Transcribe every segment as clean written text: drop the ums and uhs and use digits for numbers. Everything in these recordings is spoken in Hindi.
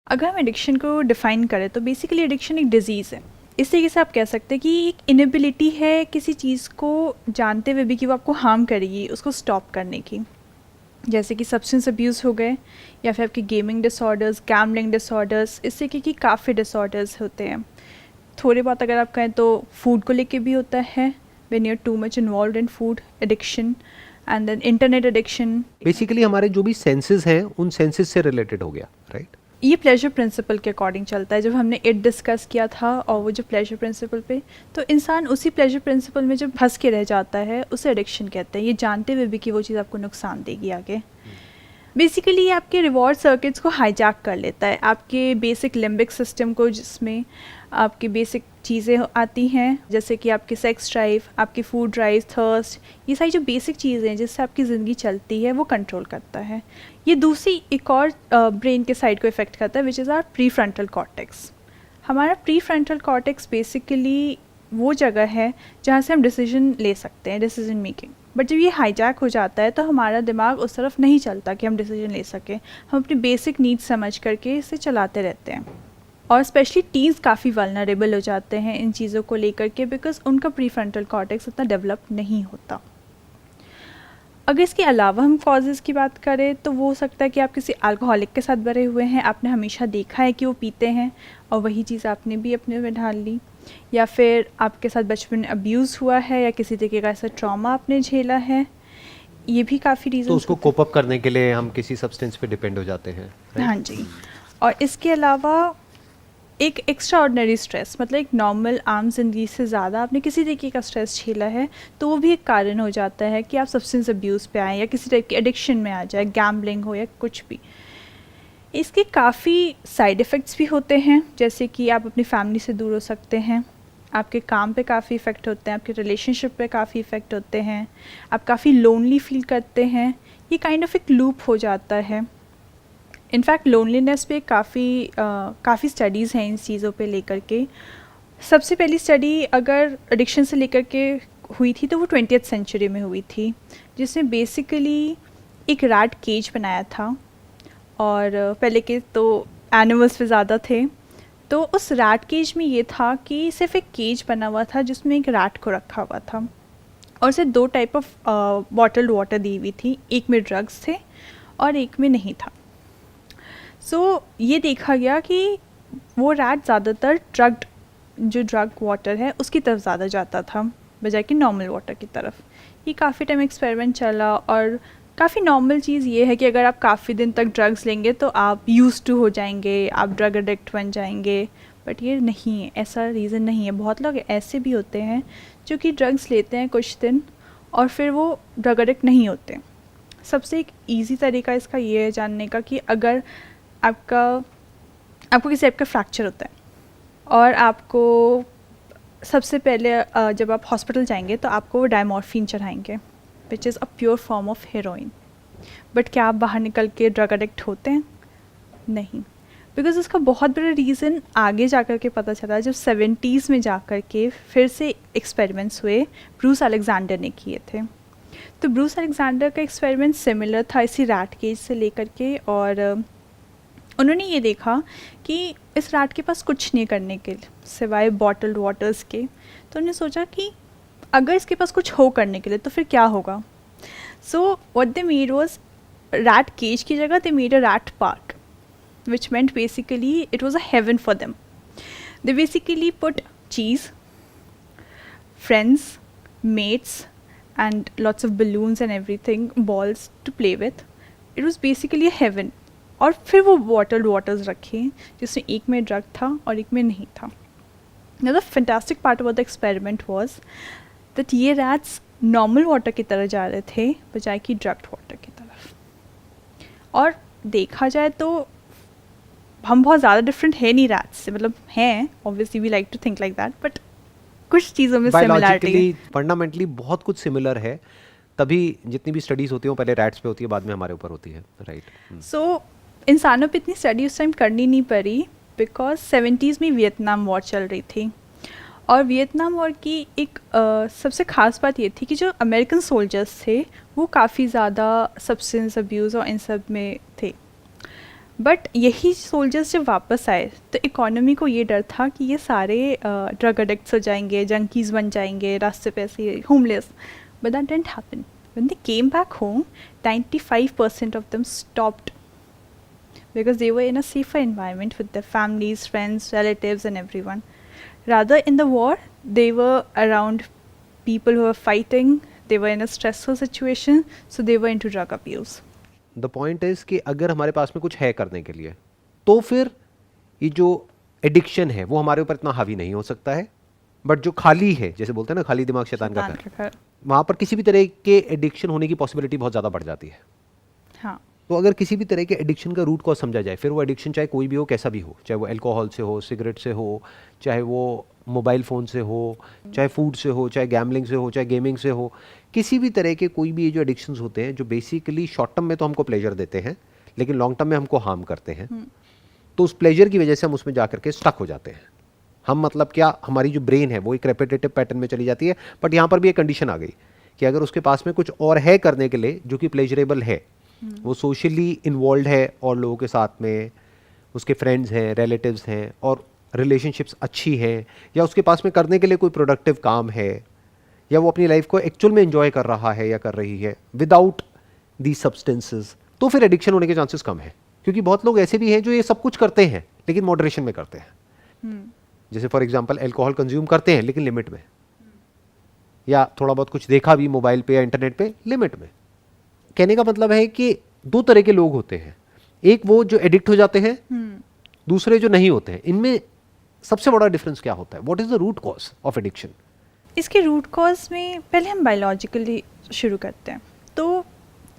अगर हम एडिक्शन को डिफ़ाइन करें तो बेसिकली एडिक्शन एक डिज़ीज़ है। इस तरीके से आप कह सकते हैं कि एक इनेबिलिटी है किसी चीज़ को जानते हुए भी कि वो आपको हार्म करेगी, उसको स्टॉप करने की। जैसे कि सब्सटेंस अब्यूज़ हो गए या फिर आपके गेमिंग डिसऑर्डर्स, गैम्बलिंग डिसऑर्डर्स, इस तरीके की काफ़ी डिसऑर्डर्स होते हैं। थोड़े बहुत अगर आप कहें तो फूड को लेके भी होता है, when you are too much involved in food addiction, and then internet addiction. Basically हमारे जो भी सेंसेस हैं उन सेंसेस से रिलेटेड हो गया, राइट? ये प्लेजर प्रिंसिपल के अकॉर्डिंग चलता है। जब हमने इट डिस्कस किया था और वो जो प्लेजर प्रिंसिपल पे, तो इंसान उसी प्लेजर प्रिंसिपल में जब फंस के रह जाता है उसे एडिक्शन कहते हैं, ये जानते हुए भी कि वो चीज़ आपको नुकसान देगी आगे। बेसिकली ये आपके रिवॉर्ड सर्किट्स को हाईजैक कर लेता है, आपके बेसिक लिम्बिक सिस्टम को, जिसमें आपकी बेसिक चीज़ें आती हैं जैसे कि आपके सेक्स ड्राइव, आपकी फूड ड्राइव, थर्स्ट, ये सारी जो बेसिक चीज़ें हैं जिससे आपकी ज़िंदगी चलती है वो कंट्रोल करता है। ये दूसरी एक और ब्रेन के साइड को इफ़ेक्ट करता है which is our prefrontal cortex. हमारा प्री फ्रंटल कॉर्टेक्स बेसिकली वो जगह है जहाँ से हम डिसीजन ले सकते हैं, डिसीजन मेकिंग। बट जब ये हाईजैक हो जाता है तो हमारा दिमाग उस तरफ नहीं चलता कि हम डिसीजन ले सकें, हम अपनी बेसिक नीड्स समझ करके इसे चलाते रहते हैं। और स्पेशली टीन्स काफ़ी वल्नरेबल हो जाते हैं इन चीज़ों को लेकर के, बिकॉज उनका प्री फ्रंटल कॉर्टेक्स इतना डेवलप नहीं होता। अगर इसके अलावा हम कॉजेज़ की बात करें तो वो हो सकता है कि आप किसी अल्कोहलिक के साथ भरे हुए हैं, आपने हमेशा देखा है कि वो पीते हैं और वही चीज़ आपने भी अपने में ढाल ली, या फिर आपके साथ बचपन में अब्यूज़ हुआ है या किसी तरीके का ऐसा ट्रॉमा आपने झेला है। ये भी काफ़ी रीज़न तो उसको कोप अप करने के लिए हम किसी सब्सटेंस पे डिपेंड हो जाते हैं, right? हाँ जी। और इसके अलावा एक एक्स्ट्रा ऑर्डिनरी स्ट्रेस, मतलब एक नॉर्मल आम जिंदगी से ज़्यादा आपने किसी तरीके का स्ट्रेस झेला है तो वो भी एक कारण हो जाता है कि आप सब्सटेंस अब्यूज़ पे आएँ या किसी टाइप की एडिक्शन में आ जाए, गैम्बलिंग हो या कुछ भी। इसके काफ़ी साइड इफ़ेक्ट्स भी होते हैं, जैसे कि आप अपनी फैमिली से दूर हो सकते हैं, आपके काम पे काफ़ी इफ़ेक्ट होते हैं, आपके रिलेशनशिप पे काफ़ी इफ़ेक्ट होते हैं, आप काफ़ी लोनली फील करते हैं। ये काइंड ऑफ एक लूप हो जाता है। इनफैक्ट लोनलीनेस पे काफ़ी स्टडीज़ हैं इन चीज़ों पे लेकर के। सबसे पहली स्टडी अगर एडिक्शन से लेकर के हुई थी तो वो 20th सेंचुरी में हुई थी, जिसमें बेसिकली एक रैट केज बनाया था, और पहले के तो एनिमल्स पे ज़्यादा थे। तो उस रैट केज में ये था कि सिर्फ एक केज बना हुआ था जिसमें एक रैट को रखा हुआ था, और उसे 2 टाइप ऑफ बॉटल्ड वाटर दी हुई थी, एक में ड्रग्स थे और एक में नहीं था। सो ये देखा गया कि वो रैट ज़्यादातर जो ड्रग वाटर है उसकी तरफ ज़्यादा जाता था बजाय कि नॉर्मल वाटर की तरफ। ये काफ़ी टाइम एक्सपेरिमेंट चला, और काफ़ी नॉर्मल चीज़ ये है कि अगर आप काफ़ी दिन तक ड्रग्स लेंगे तो आप यूज्ड टू हो जाएंगे, आप ड्रग एडिक्ट बन जाएंगे। बट ये नहीं है, ऐसा रीज़न नहीं है। बहुत लोग ऐसे भी होते हैं जो कि ड्रग्स लेते हैं कुछ दिन और फिर वो ड्रग एडिक्ट नहीं होते। सबसे एक ईजी तरीका इसका ये है जानने का कि अगर आपको किसी टाइप का फ्रैक्चर होता है और आपको सबसे पहले जब आप हॉस्पिटल जाएंगे तो आपको वो डायमॉर्फिन चढ़ाएंगे, which is a pure form of heroin. But क्या आप बाहर निकल के ड्रग एडिक्ट होते हैं? नहीं, बिकॉज उसका बहुत बड़ा रीज़न आगे जाकर के पता चला जब 70s में जाकर के फिर से एक्सपेरिमेंट्स हुए, ब्रूस अलेक्जेंडर ने किए थे। तो ब्रूस अलेक्जेंडर का एक्सपेरिमेंट सिमिलर था इसी रैट केज से लेकर के, और उन्होंने ये देखा कि इस रैट के पास कुछ नहीं करने के लिए सिवाय बॉटल्ड वाटर्स के। तो उन्होंने सोचा कि अगर इसके पास कुछ हो करने के लिए तो फिर क्या होगा। So what they made was, rat cage की जगह they made a rat park, which meant basically it was a heaven for them. They basically put cheese, friends, mates, and lots of balloons and everything, balls to play with. It was basically a heaven. और फिर वो बॉटल्ड वाटर्स रखे जिसमें एक में ड्रग था और एक में नहीं था। Now the fantastic part about the experiment was that ये रैट्स नॉर्मल वाटर की तरह जा रहे थे बजाय कि ड्रग्ड वाटर की तरफ। और देखा जाए तो हम बहुत ज़्यादा डिफरेंट है नहीं रैट्स से, मतलब हैं, obviously we like to think like that, but कुछ चीज़ों में सिमिलरिटी, फंडामेंटली बहुत कुछ सिमिलर है। तभी जितनी भी स्टडीज होती हैं पहले रैट्स पे होती है, बाद में हमारे ऊपर होती है, राइट? सो इंसानों पे इतनी स्टडी उस टाइम करनी नहीं पड़ी, बिकॉज 70s में वियतनाम वॉर चल रही थी। और वियतनाम वॉर की एक सबसे ख़ास बात ये थी कि जो अमेरिकन सोल्जर्स थे वो काफ़ी ज़्यादा सब्सटेंस अब्यूज़ और इन सब में थे। बट यही सोल्जर्स जब वापस आए तो इकोनॉमी को ये डर था कि ये सारे ड्रग एडिक्ट्स हो जाएंगे, जंकीज़ बन जाएंगे, रास्ते पे ऐसे homeless. But that didn't happen. When they came back home, 95% of them stopped because they were in a safer environment with their families, friends, relatives, and everyone. Rather, in the war, they were around people who were fighting, they were in a stressful situation, so they were into drug abuse. The point is कि अगर हमारे पास में कुछ है करने के लिए तो फिर ये जो एडिक्शन है वो हमारे ऊपर इतना हावी नहीं हो सकता है. बट जो खाली है, जैसे बोलते हैं ना, खाली दिमाग शैतान का घर, वहाँ पर किसी भी तरह के एडिक्शन होने की पॉसिबिलिटी बहुत ज़्यादा बढ़ जाती है. हाँ. तो अगर किसी भी तरह के एडिक्शन का रूट कॉज समझा जाए, फिर वो एडिक्शन चाहे कोई भी हो, कैसा भी हो, चाहे वो अल्कोहल से हो, सिगरेट से हो, चाहे वो मोबाइल फ़ोन से हो, चाहे फूड से हो, चाहे गैम्बलिंग से हो, चाहे गेमिंग से हो, किसी भी तरह के कोई भी ये जो एडिक्शंस होते हैं जो बेसिकली शॉर्ट टर्म में तो हमको प्लेजर देते हैं लेकिन लॉन्ग टर्म में हमको हार्म करते हैं, तो उस प्लेजर की वजह से हम उसमें जा करके स्टक हो जाते हैं. हम मतलब क्या, हमारी जो ब्रेन है वो एक रेपिटेटिव पैटर्न में चली जाती है. बट यहाँ पर भी एक कंडीशन आ गई कि अगर उसके पास में कुछ और है करने के लिए जो कि प्लेजरेबल है, वो सोशली इन्वॉल्व है और लोगों के साथ में उसके फ्रेंड्स हैं, रिलेटिव्स हैं और रिलेशनशिप्स अच्छी हैं, या उसके पास में करने के लिए कोई प्रोडक्टिव काम है, या वो अपनी लाइफ को एक्चुअल में एंजॉय कर रहा है या कर रही है विदाउट दी सब्सटेंसेस, तो फिर एडिक्शन होने के चांसेस कम है. क्योंकि बहुत लोग ऐसे भी हैं जो ये सब कुछ करते हैं लेकिन मॉडरेशन में करते हैं. जैसे फॉर एग्जांपल अल्कोहल कंज्यूम करते हैं लेकिन लिमिट में, या थोड़ा बहुत कुछ देखा भी मोबाइल पे या इंटरनेट पे, लिमिट में. कहने का मतलब है कि दो तरह के लोग होते हैं, एक वो जो एडिक्ट हो जाते हैं, दूसरे जो नहीं होते हैं. इनमें सबसे बड़ा डिफरेंस क्या होता है? What is the root cause of addiction? इसके रूट कॉज में पहले हम बायोलॉजिकली शुरू करते हैं. तो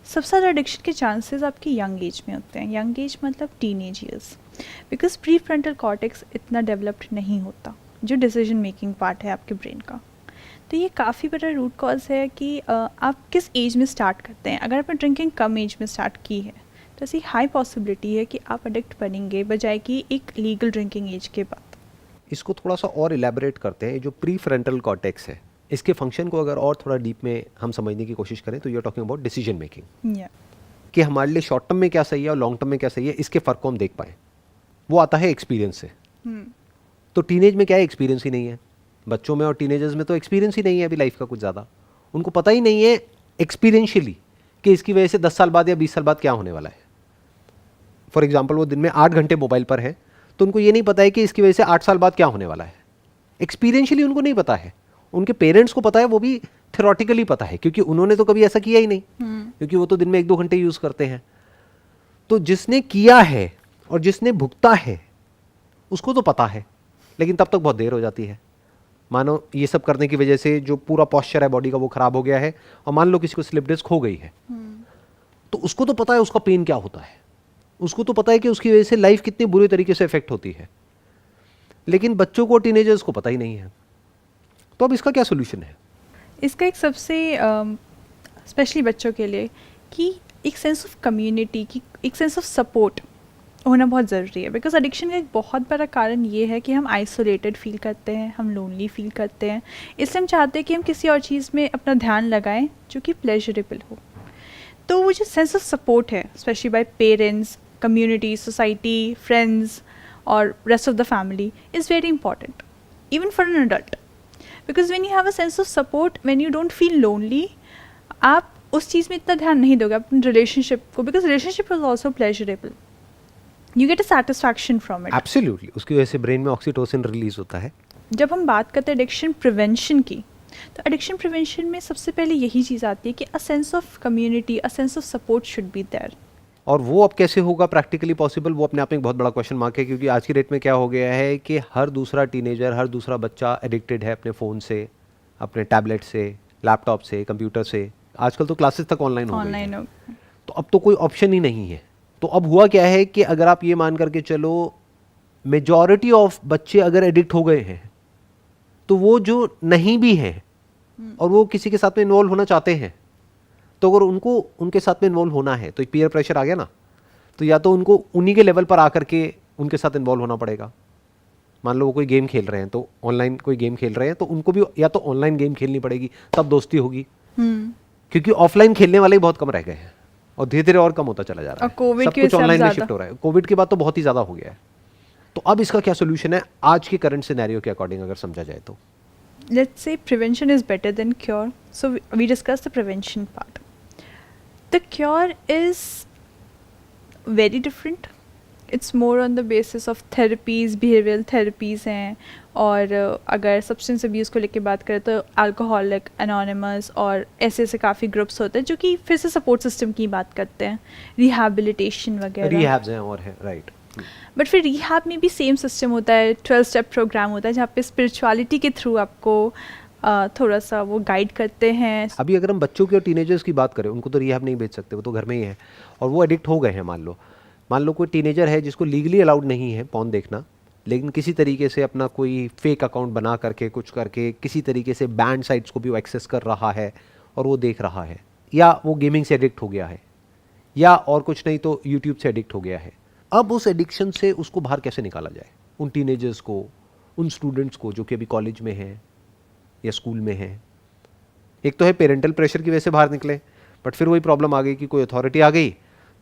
सबसे ज़्यादा एडिक्शन के चांसेस आपकी यंग एज में होते हैं. यंग एज मतलब teenage years, because pre frontal cortex इतना डेवलप्ड नहीं होता, जो डिसीजन मेकिंग पार्ट है आपके ब्रेन का. तो ये काफ़ी बड़ा रूट कॉज है कि आप किस एज में स्टार्ट करते हैं. अगर आपने ड्रिंकिंग कम एज में स्टार्ट की है तो ऐसी हाई पॉसिबिलिटी है कि आप एडिक्ट बनेंगे बजाय कि एक लीगल ड्रिंकिंग एज के बाद. इसको थोड़ा सा और इलेबोरेट करते हैं. जो प्री फ्रंटल कॉर्टेक्स है, इसके फंक्शन को अगर और थोड़ा डीप में हम समझने की कोशिश करें तो you are talking about decision making. कि हमारे लिए शॉर्ट टर्म में क्या सही है और लॉन्ग टर्म में क्या सही है, इसके फ़र्क को हम देख पाएँ. वो आता है एक्सपीरियंस से. तो टीनेज में क्या है, एक्सपीरियंस ही नहीं है. बच्चों में और टीनेजर्स में तो एक्सपीरियंस ही नहीं है अभी लाइफ का कुछ ज़्यादा. उनको पता ही नहीं है एक्सपीरियंशियली कि इसकी वजह से 10 साल बाद या 20 साल बाद क्या होने वाला है. फॉर एग्जाम्पल वो दिन में 8 घंटे मोबाइल पर है तो उनको ये नहीं पता है कि इसकी वजह से 8 साल बाद क्या होने वाला है. एक्सपीरियंशियली उनको नहीं पता है. उनके पेरेंट्स को पता है, वो भी थ्योरेटिकली पता है क्योंकि उन्होंने तो कभी ऐसा किया ही नहीं, क्योंकि वो तो दिन में 1-2 घंटे यूज़ करते हैं. तो जिसने किया है और जिसने भुगता है उसको तो पता है, लेकिन तब तक बहुत देर हो जाती है. मानो ये सब करने की वजह से जो पूरा पॉस्चर है बॉडी का वो खराब हो गया है, और मान लो किसी को स्लिप डिस्क हो गई है, तो उसको तो पता है उसका पेन क्या होता है, उसको तो पता है कि उसकी वजह से लाइफ कितनी बुरी तरीके से इफेक्ट होती है. लेकिन बच्चों को, टीनेजर्स को पता ही नहीं है. तो अब इसका क्या सोल्यूशन है? इसका एक सबसे स्पेशली बच्चों के लिए कि एक सेंस ऑफ कम्युनिटी की, एक सेंस ऑफ सपोर्ट होना बहुत ज़रूरी है. बिकॉज एडिक्शन का एक बहुत बड़ा कारण ये है कि हम आइसोलेटेड फील करते हैं, हम लोनली फील करते हैं. इसलिए हम चाहते हैं कि हम किसी और चीज़ में अपना ध्यान लगाएं जो कि प्लेजरेबल हो. तो वो जो सेंस ऑफ सपोर्ट है, specially by parents, community, society, friends और rest of the family, is very important even for an adult. Because when you have a sense of support, when you don't feel lonely, आप उस चीज़ में इतना ध्यान नहीं दोगे अपने रिलेशनशिप को, because relationship is also pleasurable. You get a satisfaction from it. Absolutely. उसकी वजह से ब्रेन में ऑक्सीटोसिन रिलीज होता है. जब हम बात करते हैं एडिक्शन प्रिवेंशन की, तो एडिक्शन प्रिवेंशन में सबसे पहले यही चीज़ आती है कि a sense of community, a sense of support should be there. और वो अब कैसे होगा प्रैक्टिकली पॉसिबल, वो अपने आप में एक बहुत बड़ा क्वेश्चन मार्क है. क्योंकि आज की डेट में क्या हो गया है कि हर दूसरा टीनेजर, हर दूसरा बच्चा एडिक्टेड है अपने फ़ोन से, अपने टैबलेट से, लैपटॉप से, कंप्यूटर से. आजकल तो क्लासेस तक ऑनलाइन हो गई हैं. तो अब तो कोई ऑप्शन ही नहीं है. तो अब हुआ क्या है कि अगर आप ये मान करके चलो मेजॉरिटी ऑफ बच्चे अगर एडिक्ट हो गए हैं, तो वो जो नहीं भी हैं और वो किसी के साथ में इन्वॉल्व होना चाहते हैं, तो अगर उनको उनके साथ में इन्वॉल्व होना है तो एक पीयर प्रेशर आ गया ना. तो या तो उनको उन्हीं के लेवल पर आकर के उनके साथ इन्वॉल्व होना पड़ेगा. मान लो वो कोई गेम खेल रहे हैं, तो ऑनलाइन कोई गेम खेल रहे हैं, तो उनको भी या तो ऑनलाइन गेम खेलनी पड़ेगी, तब दोस्ती होगी. क्योंकि ऑफलाइन खेलने वाले ही बहुत कम रह गए हैं. और धीरे धीरे और कम होता चला जा रहा और है। कोविड सब की कुछ वजह से अब ऑनलाइन में ज़्यादा। शिफ्ट हो रहा है। कोविड के बाद तो बहुत ही ज़्यादा हो गया है। तो अब इसका क्या सोल्यूशन है आज के करंट सिनेरियो के अकॉर्डिंग अगर समझा जाए तो? Let's say prevention is better than cure. So we discussed the prevention part. The cure is very different. It's more on the basis of therapies, behavioral therapies हैं, और अगर सब्सटेंस अब्यूज़ को लेके बात करें तो अल्कोहलिक एनोनिमस और ऐसे ऐसे काफ़ी ग्रुप्स होते हैं जो कि फिर से सपोर्ट सिस्टम की बात करते हैं, रिहैबिलिटेशन वगैरह। रिहैब्स हैं और है, राइट। बट फिर रिहैब में भी सेम सिस्टम होता है, 12 स्टेप प्रोग्राम होता है जहाँ पे स्पिरिचुअलिटी के थ्रू आपको थोड़ा सा वो गाइड करते हैं। अभी अगर हम बच्चों की और टीनेजर्स की बात करें, उनको तो रिहैब नहीं भेज सकते, वो तो घर में ही है और वो एडिक्ट हो गए हैं। मान लो कोई टीनेजर है जिसको लीगली अलाउड नहीं है पॉर्न देखना, लेकिन किसी तरीके से अपना कोई फेक अकाउंट बना करके कुछ करके किसी तरीके से बैंड साइट्स को भी वो एक्सेस कर रहा है और वो देख रहा है, या वो गेमिंग से एडिक्ट हो गया है, या और कुछ नहीं तो यूट्यूब से एडिक्ट हो गया है। अब उस एडिक्शन से उसको बाहर कैसे निकाला जाए? उन टीनेजर्स को, उन स्टूडेंट्स को जो कि अभी कॉलेज में हैं या स्कूल में हैं। एक तो है पेरेंटल प्रेशर की वजह से बाहर निकले, बट फिर वही प्रॉब्लम आ गई कि कोई अथॉरिटी आ गई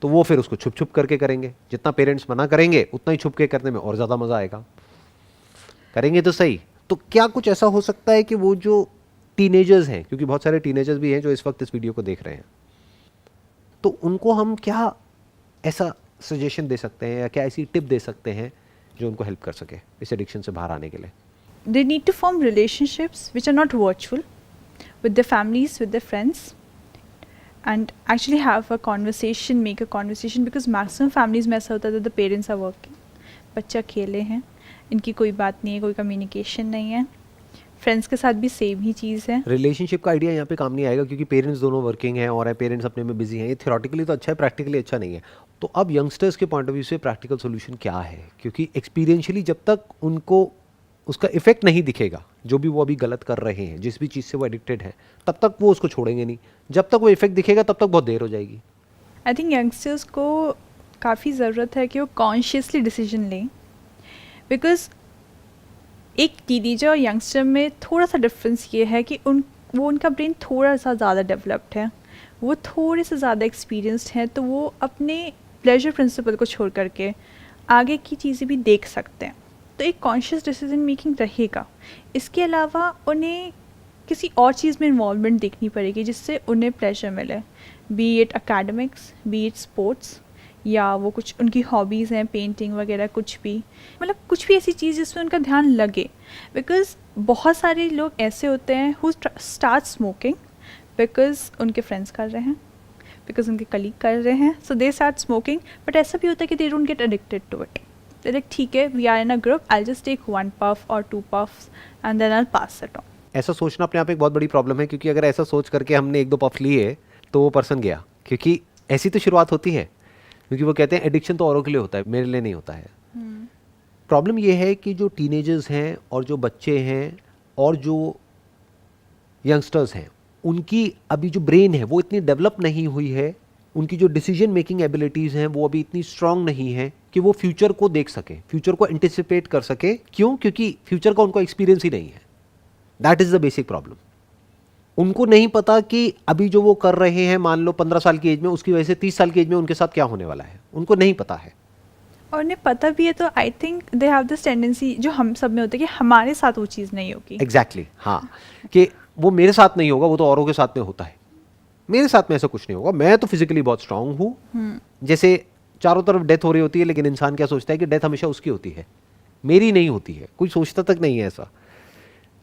तो वो फिर उसको छुप छुप करके करेंगे। जितना पेरेंट्स मना करेंगे उतना ही छुप के करने में और ज़्यादा मज़ा आएगा। करेंगे तो सही। तो क्या कुछ ऐसा हो सकता है कि वो जो टीनेजर्स हैं, क्योंकि बहुत सारे टीनेजर्स भी हैं जो इस वक्त इस वीडियो को देख रहे हैं, तो उनको हम क्या ऐसा सजेशन दे सकते हैं या क्या ऐसी टिप दे सकते हैं जो उनको हेल्प कर सके इस एडिक्शन से बाहर आने के लिए? They need to form relationships which are not virtual with their families, with their friends, and actually have a conversation, make a conversation, because maximum families में ऐसा होता है that the parents are working, बच्चे अकेले हैं, इनकी कोई बात नहीं है, कोई कम्युनिकेशन नहीं है। फ्रेंड्स के साथ भी सेम ही चीज़ है। रिलेशनशिप का आइडिया यहाँ पे काम नहीं आएगा क्योंकि पेरेंट्स दोनों वर्किंग हैं और पेरेंट्स अपने में बिजी हैं। ये थ्योरेटिकली तो अच्छा है, प्रैक्टिकली अच्छा नहीं है। तो अब यंगस्टर्स के पॉइंट ऑफ व्यू से प्रैक्टिकल सोल्यूशन क्या है? क्योंकि एक्सपीरियंशियली जब तक उनको उसका इफेक्ट नहीं दिखेगा, जो भी वो अभी गलत कर रहे हैं, जिस भी चीज़ से वो एडिक्टेड है, तब तक वो उसको छोड़ेंगे नहीं। जब तक वो इफेक्ट दिखेगा तब तक बहुत देर हो जाएगी। आई थिंक यंगस्टर्स को काफ़ी ज़रूरत है कि वो कॉन्शियसली डिसीजन लें, बिकॉज एक टीनेजर और यंगस्टर में थोड़ा सा डिफरेंस ये है कि उनका ब्रेन थोड़ा सा ज़्यादा डेवलप्ड है, वो थोड़े से ज़्यादा एक्सपीरियंस्ड हैं, तो वो अपने प्लेजर प्रिंसिपल को छोड़ करके आगे की चीज़ें भी देख सकते हैं। तो एक कॉन्शियस डिसीजन मेकिंग रहेगा। इसके अलावा उन्हें किसी और चीज़ में इन्वॉल्वमेंट देखनी पड़ेगी जिससे उन्हें प्लेजर मिले, B it academics, B it sports, या वो कुछ उनकी हॉबीज़ हैं, पेंटिंग वगैरह, कुछ भी, मतलब कुछ भी ऐसी चीज़ जिसमें उनका ध्यान लगे। बिकॉज़ बहुत सारे लोग ऐसे होते हैं हु स्टार्ट स्मोकिंग बिकॉज़ उनके फ्रेंड्स कर रहे हैं, बिकॉज़ उनके कलीग कर रहे हैं, so they start smoking. But ऐसा भी होता है कि they don't get addicted to it. Like ठीक है, we are in a group, I just take 1 puff or 2 puffs and then I pass it on. ऐसा सोचना अपने आप एक बहुत बड़ी प्रॉब्लम है, क्योंकि अगर ऐसा सोच करके हमने 1-2 पफ लिए तो वो पर्सन गया, क्योंकि ऐसी तो शुरुआत होती है। क्योंकि वो कहते हैं एडिक्शन तो औरों के लिए होता है, मेरे लिए नहीं होता है। प्रॉब्लम ये है कि जो टीनेजर्स हैं और जो बच्चे हैं और जो यंगस्टर्स हैं, उनकी अभी जो ब्रेन है वो इतनी डेवलप नहीं हुई है, उनकी जो डिसीजन मेकिंग एबिलिटीज़ हैं वो अभी इतनी स्ट्रांग नहीं है कि वो फ्यूचर को देख सके, फ्यूचर को एंटिसिपेट कर सके। क्यों? क्योंकि फ्यूचर का उनको एक्सपीरियंस ही नहीं है। That is the basic problem. उनको नहीं पता कि अभी जो वो कर रहे हैं, मान लो 15 साल की एज में, उसकी वजह से 30 साल की एज में उनके साथ क्या होने वाला है, उनको नहीं पता है। और उन्हें पता भी है तो I think they have this tendency जो हम सब में होता है कि हमारे साथ वो चीज़ नहीं होगी। एग्जैक्टली हाँ, कि वो मेरे साथ नहीं होगा, वो तो औरों के साथ में होता है, मेरे साथ में ऐसा कुछ नहीं होगा, मैं तो फिजिकली बहुत स्ट्रांग हूँ। जैसे चारों तरफ डेथ हो रही होती है, लेकिन इंसान क्या सोचता है कि डेथ हमेशा उसकी होती है, मेरी नहीं होती है। कोई सोचता तक नहीं है ऐसा।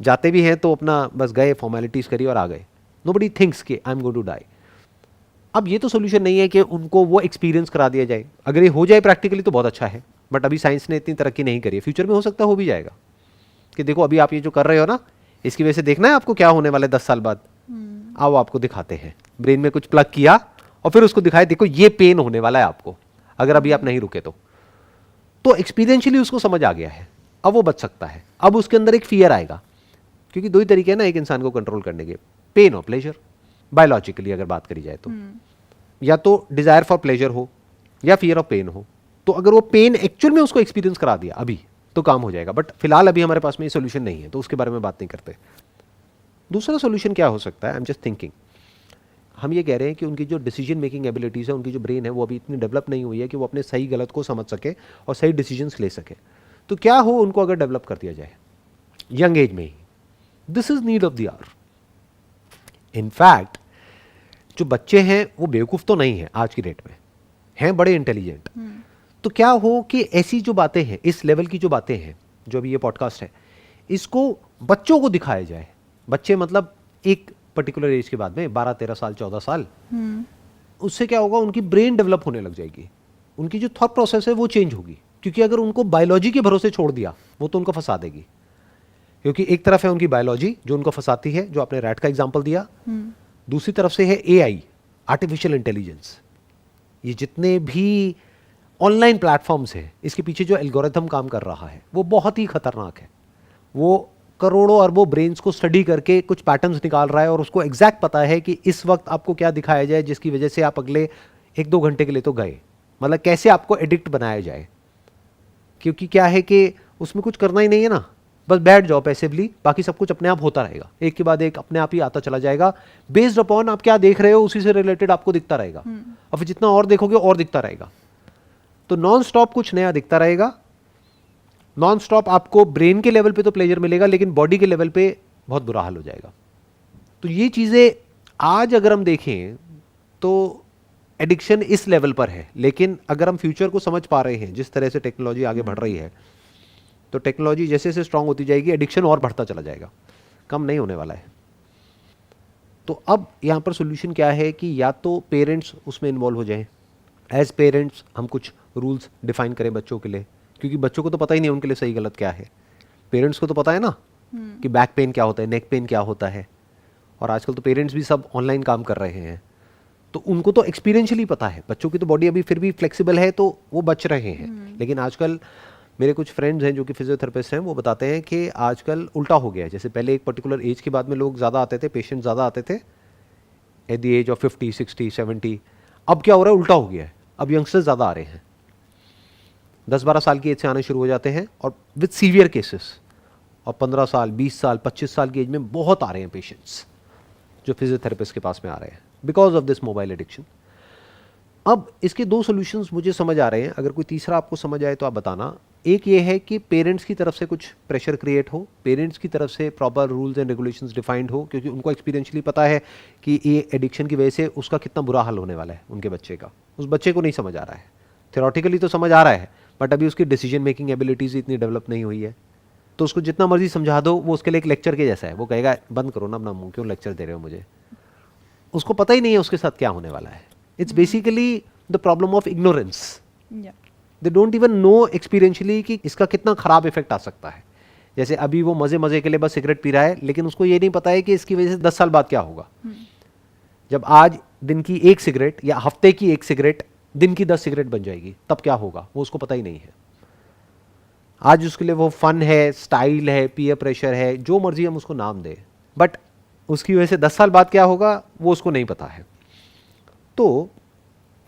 जाते भी हैं तो अपना बस गए, फॉर्मेलिटीज़ करी और आ गए। नोबडी थिंक्स कि I am going to die. अब ये तो सोल्यूशन नहीं है कि उनको वो एक्सपीरियंस करा दिया जाए। अगर ये हो जाए प्रैक्टिकली तो बहुत अच्छा है, बट अभी साइंस ने इतनी तरक्की नहीं करी है। फ्यूचर में हो सकता है हो भी जाएगा कि देखो अभी आप ये जो कर रहे हो ना, इसकी वजह से देखना है आपको क्या होने वाला है 10 साल बाद। आओ आपको दिखाते हैं, ब्रेन में कुछ प्लग किया और फिर उसको दिखाए, देखो ये पेन होने वाला है आपको अगर अभी आप नहीं रुके तो एक्सपीरियंशियली उसको समझ आ गया है, अब वो बच सकता है। अब उसके अंदर एक फियर आएगा, क्योंकि 2 ही तरीके हैं ना एक इंसान को कंट्रोल करने के, पेन और प्लेजर। बायोलॉजिकली अगर बात करी जाए तो या तो डिजायर फॉर प्लेजर हो या फियर ऑफ पेन हो। तो अगर वो पेन एक्चुअल में उसको एक्सपीरियंस करा दिया अभी तो काम हो जाएगा, बट फिलहाल अभी हमारे पास में ये सोल्यूशन नहीं है तो उसके बारे में बात नहीं करते। दूसरा सोल्यूशन क्या हो सकता है? आई एम जस्ट थिंकिंग हम ये कह रहे हैं कि उनकी जो डिसीजन मेकिंग एबिलिटीज़ है, उनकी जो ब्रेन है वो अभी इतनी डेवलप नहीं हुई है कि वो अपने सही गलत को समझ सके और सही डिसीजंस ले सके। तो क्या हो उनको अगर डेवलप कर दिया जाए यंग एज में ही, this is need of the hour. In fact जो बच्चे हैं वो बेवकूफ़ तो नहीं है आज की डेट में, हैं बड़े इंटेलिजेंट। तो क्या हो कि ऐसी जो बातें हैं, इस लेवल की जो बातें हैं, जो अभी ये पॉडकास्ट है, इसको बच्चों को दिखाया जाए। बच्चे मतलब एक पर्टिकुलर एज के बाद में 12-13 साल 14 साल, उससे क्या होगा, उनकी ब्रेन डेवलप होने लग जाएगी, उनकी जो थॉट प्रोसेस है वो चेंज होगी। क्योंकि अगर उनको बायोलॉजी के भरोसे छोड़ दिया वो तो उनको फंसा देगी, क्योंकि एक तरफ है उनकी बायोलॉजी जो उनको फंसाती है, जो आपने रैट का एग्जाम्पल दिया, दूसरी तरफ से है AI, आर्टिफिशियल इंटेलिजेंस। ये जितने भी ऑनलाइन प्लेटफॉर्म्स हैं, इसके पीछे जो एल्गोरिथम काम कर रहा है वो बहुत ही खतरनाक है। वो करोड़ों अरबों ब्रेन्स को स्टडी करके कुछ पैटर्न्स निकाल रहा है और उसको एग्जैक्ट पता है कि इस वक्त आपको क्या दिखाया जाए जिसकी वजह से आप अगले 1-2 घंटे के लिए तो गए, मतलब कैसे आपको एडिक्ट बनाया जाए। क्योंकि क्या है कि उसमें कुछ करना ही नहीं है ना, बस बैठ जाओ पैसिवली, बाकी सब कुछ अपने आप होता रहेगा, एक के बाद एक अपने आप ही आता चला जाएगा। बेस्ड अपॉन आप क्या देख रहे हो उसी से रिलेटेड आपको दिखता रहेगा, और फिर जितना और देखोगे और दिखता रहेगा। तो नॉन स्टॉप कुछ नया दिखता रहेगा, नॉन स्टॉप आपको ब्रेन के लेवल पे तो प्लेजर मिलेगा, लेकिन बॉडी के लेवल पे बहुत बुरा हाल हो जाएगा। तो ये चीज़ें आज अगर हम देखें तो एडिक्शन इस लेवल पर है, लेकिन अगर हम फ्यूचर को समझ पा रहे हैं, जिस तरह से टेक्नोलॉजी आगे बढ़ रही है, तो टेक्नोलॉजी जैसे जैसे स्ट्रांग होती जाएगी एडिक्शन और बढ़ता चला जाएगा, कम नहीं होने वाला है। तो अब यहाँ पर सोल्यूशन क्या है कि या तो पेरेंट्स उसमें इन्वॉल्व हो जाएं, एज पेरेंट्स हम कुछ रूल्स डिफाइन करें बच्चों के लिए, क्योंकि बच्चों को तो पता ही नहीं उनके लिए सही गलत क्या है। पेरेंट्स को तो पता है ना कि बैक पेन क्या होता है, नेक पेन क्या होता है, और आजकल तो पेरेंट्स भी सब ऑनलाइन काम कर रहे हैं, तो उनको तो एक्सपीरियंशियली पता है। बच्चों की तो बॉडी अभी फिर भी फ्लेक्सिबल है तो वो बच रहे हैं, लेकिन आजकल मेरे कुछ फ्रेंड्स हैं जो कि फिजियोथेरेपिस्ट हैं, वो बताते हैं कि आजकल उल्टा हो गया है। जैसे पहले एक पर्टिकुलर एज के बाद में लोग ज़्यादा आते थे, पेशेंट ज़्यादा आते थे एट द एज ऑफ 50, 60, 70। अब क्या हो रहा है, उल्टा हो गया है, अब यंगस्टर्स ज़्यादा आ रहे हैं, 10-12 साल की एज से आने शुरू हो जाते हैं, और विद सीवियर केसेस, और 15 साल 20 साल 25 साल की एज में बहुत आ रहे हैं पेशेंट्स जो फिजियोथेरेपिस्ट के पास में आ रहे हैं because of this mobile addiction. अब इसके 2 सॉल्यूशंस मुझे समझ आ रहे हैं, अगर कोई तीसरा आपको समझ आए तो आप बताना। एक ये है कि पेरेंट्स की तरफ से कुछ प्रेशर क्रिएट हो, पेरेंट्स की तरफ से proper rules and regulations defined हो, क्योंकि उनको एक्सपीरियंशली पता है कि ये एडिक्शन की वजह से उसका कितना बुरा हाल होने वाला है उनके बच्चे का। उस बच्चे को नहीं समझ आ रहा है, थ्योरेटिकली तो समझ आ रहा है, बट अभी उसकी डिसीजन मेकिंग एबिलिटीज़ इतनी डेवलप नहीं हुई है। तो उसको जितना मर्जी समझा दो वो उसके लिए एक लेक्चर के जैसा है, वो कहेगा बंद करो ना अपना मुंह, क्यों लेक्चर दे रहे हो मुझे। उसको पता ही नहीं है उसके साथ क्या होने वाला है। It's basically the problem of ignorance. They don't even know experientially कि इसका कितना खराब इफेक्ट आ सकता है। जैसे अभी वो मजे मजे के लिए बस सिगरेट पी रहा है, लेकिन उसको ये नहीं पता है कि इसकी वजह से 10 साल बाद क्या होगा। जब आज दिन की 1 सिगरेट या हफ्ते की 1 सिगरेट दिन की 10 सिगरेट बन जाएगी, तब क्या होगा वो उसको पता ही नहीं है। आज उसके लिए वो फन है, स्टाइल है, पीयर प्रेशर है, जो मर्जी हम उसको नाम दें, बट उसकी वजह से 10 साल बाद क्या होगा वो उसको नहीं पता है। तो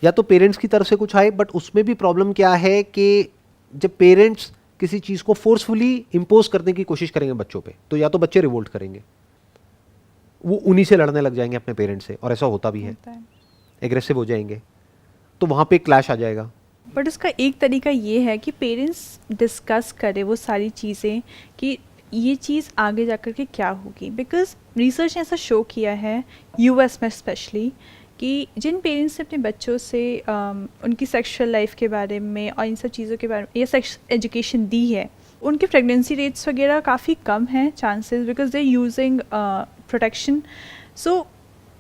या तो पेरेंट्स की तरफ से कुछ आए, बट उसमें भी प्रॉब्लम क्या है कि जब पेरेंट्स किसी चीज़ को फोर्सफुली इम्पोज करने की कोशिश करेंगे बच्चों पे, तो या तो बच्चे रिवोल्ट करेंगे, वो उन्हीं से लड़ने लग जाएंगे अपने पेरेंट्स से, और ऐसा होता भी है, एग्रेसिव हो जाएंगे, तो वहाँ पे क्लैश आ जाएगा। बट उसका एक तरीका ये है कि पेरेंट्स डिस्कस करें वो सारी चीज़ें कि ये चीज़ आगे जा कर के क्या होगी। बिकॉज रिसर्च ने ऐसा शो किया है US में स्पेशली कि जिन पेरेंट्स ने अपने बच्चों से उनकी सेक्सुअल लाइफ के बारे में और इन सब चीज़ों के बारे में ये सेक्स एजुकेशन दी है, उनके प्रेगनेंसी रेट्स वगैरह काफ़ी कम हैं chances, because they using protection. So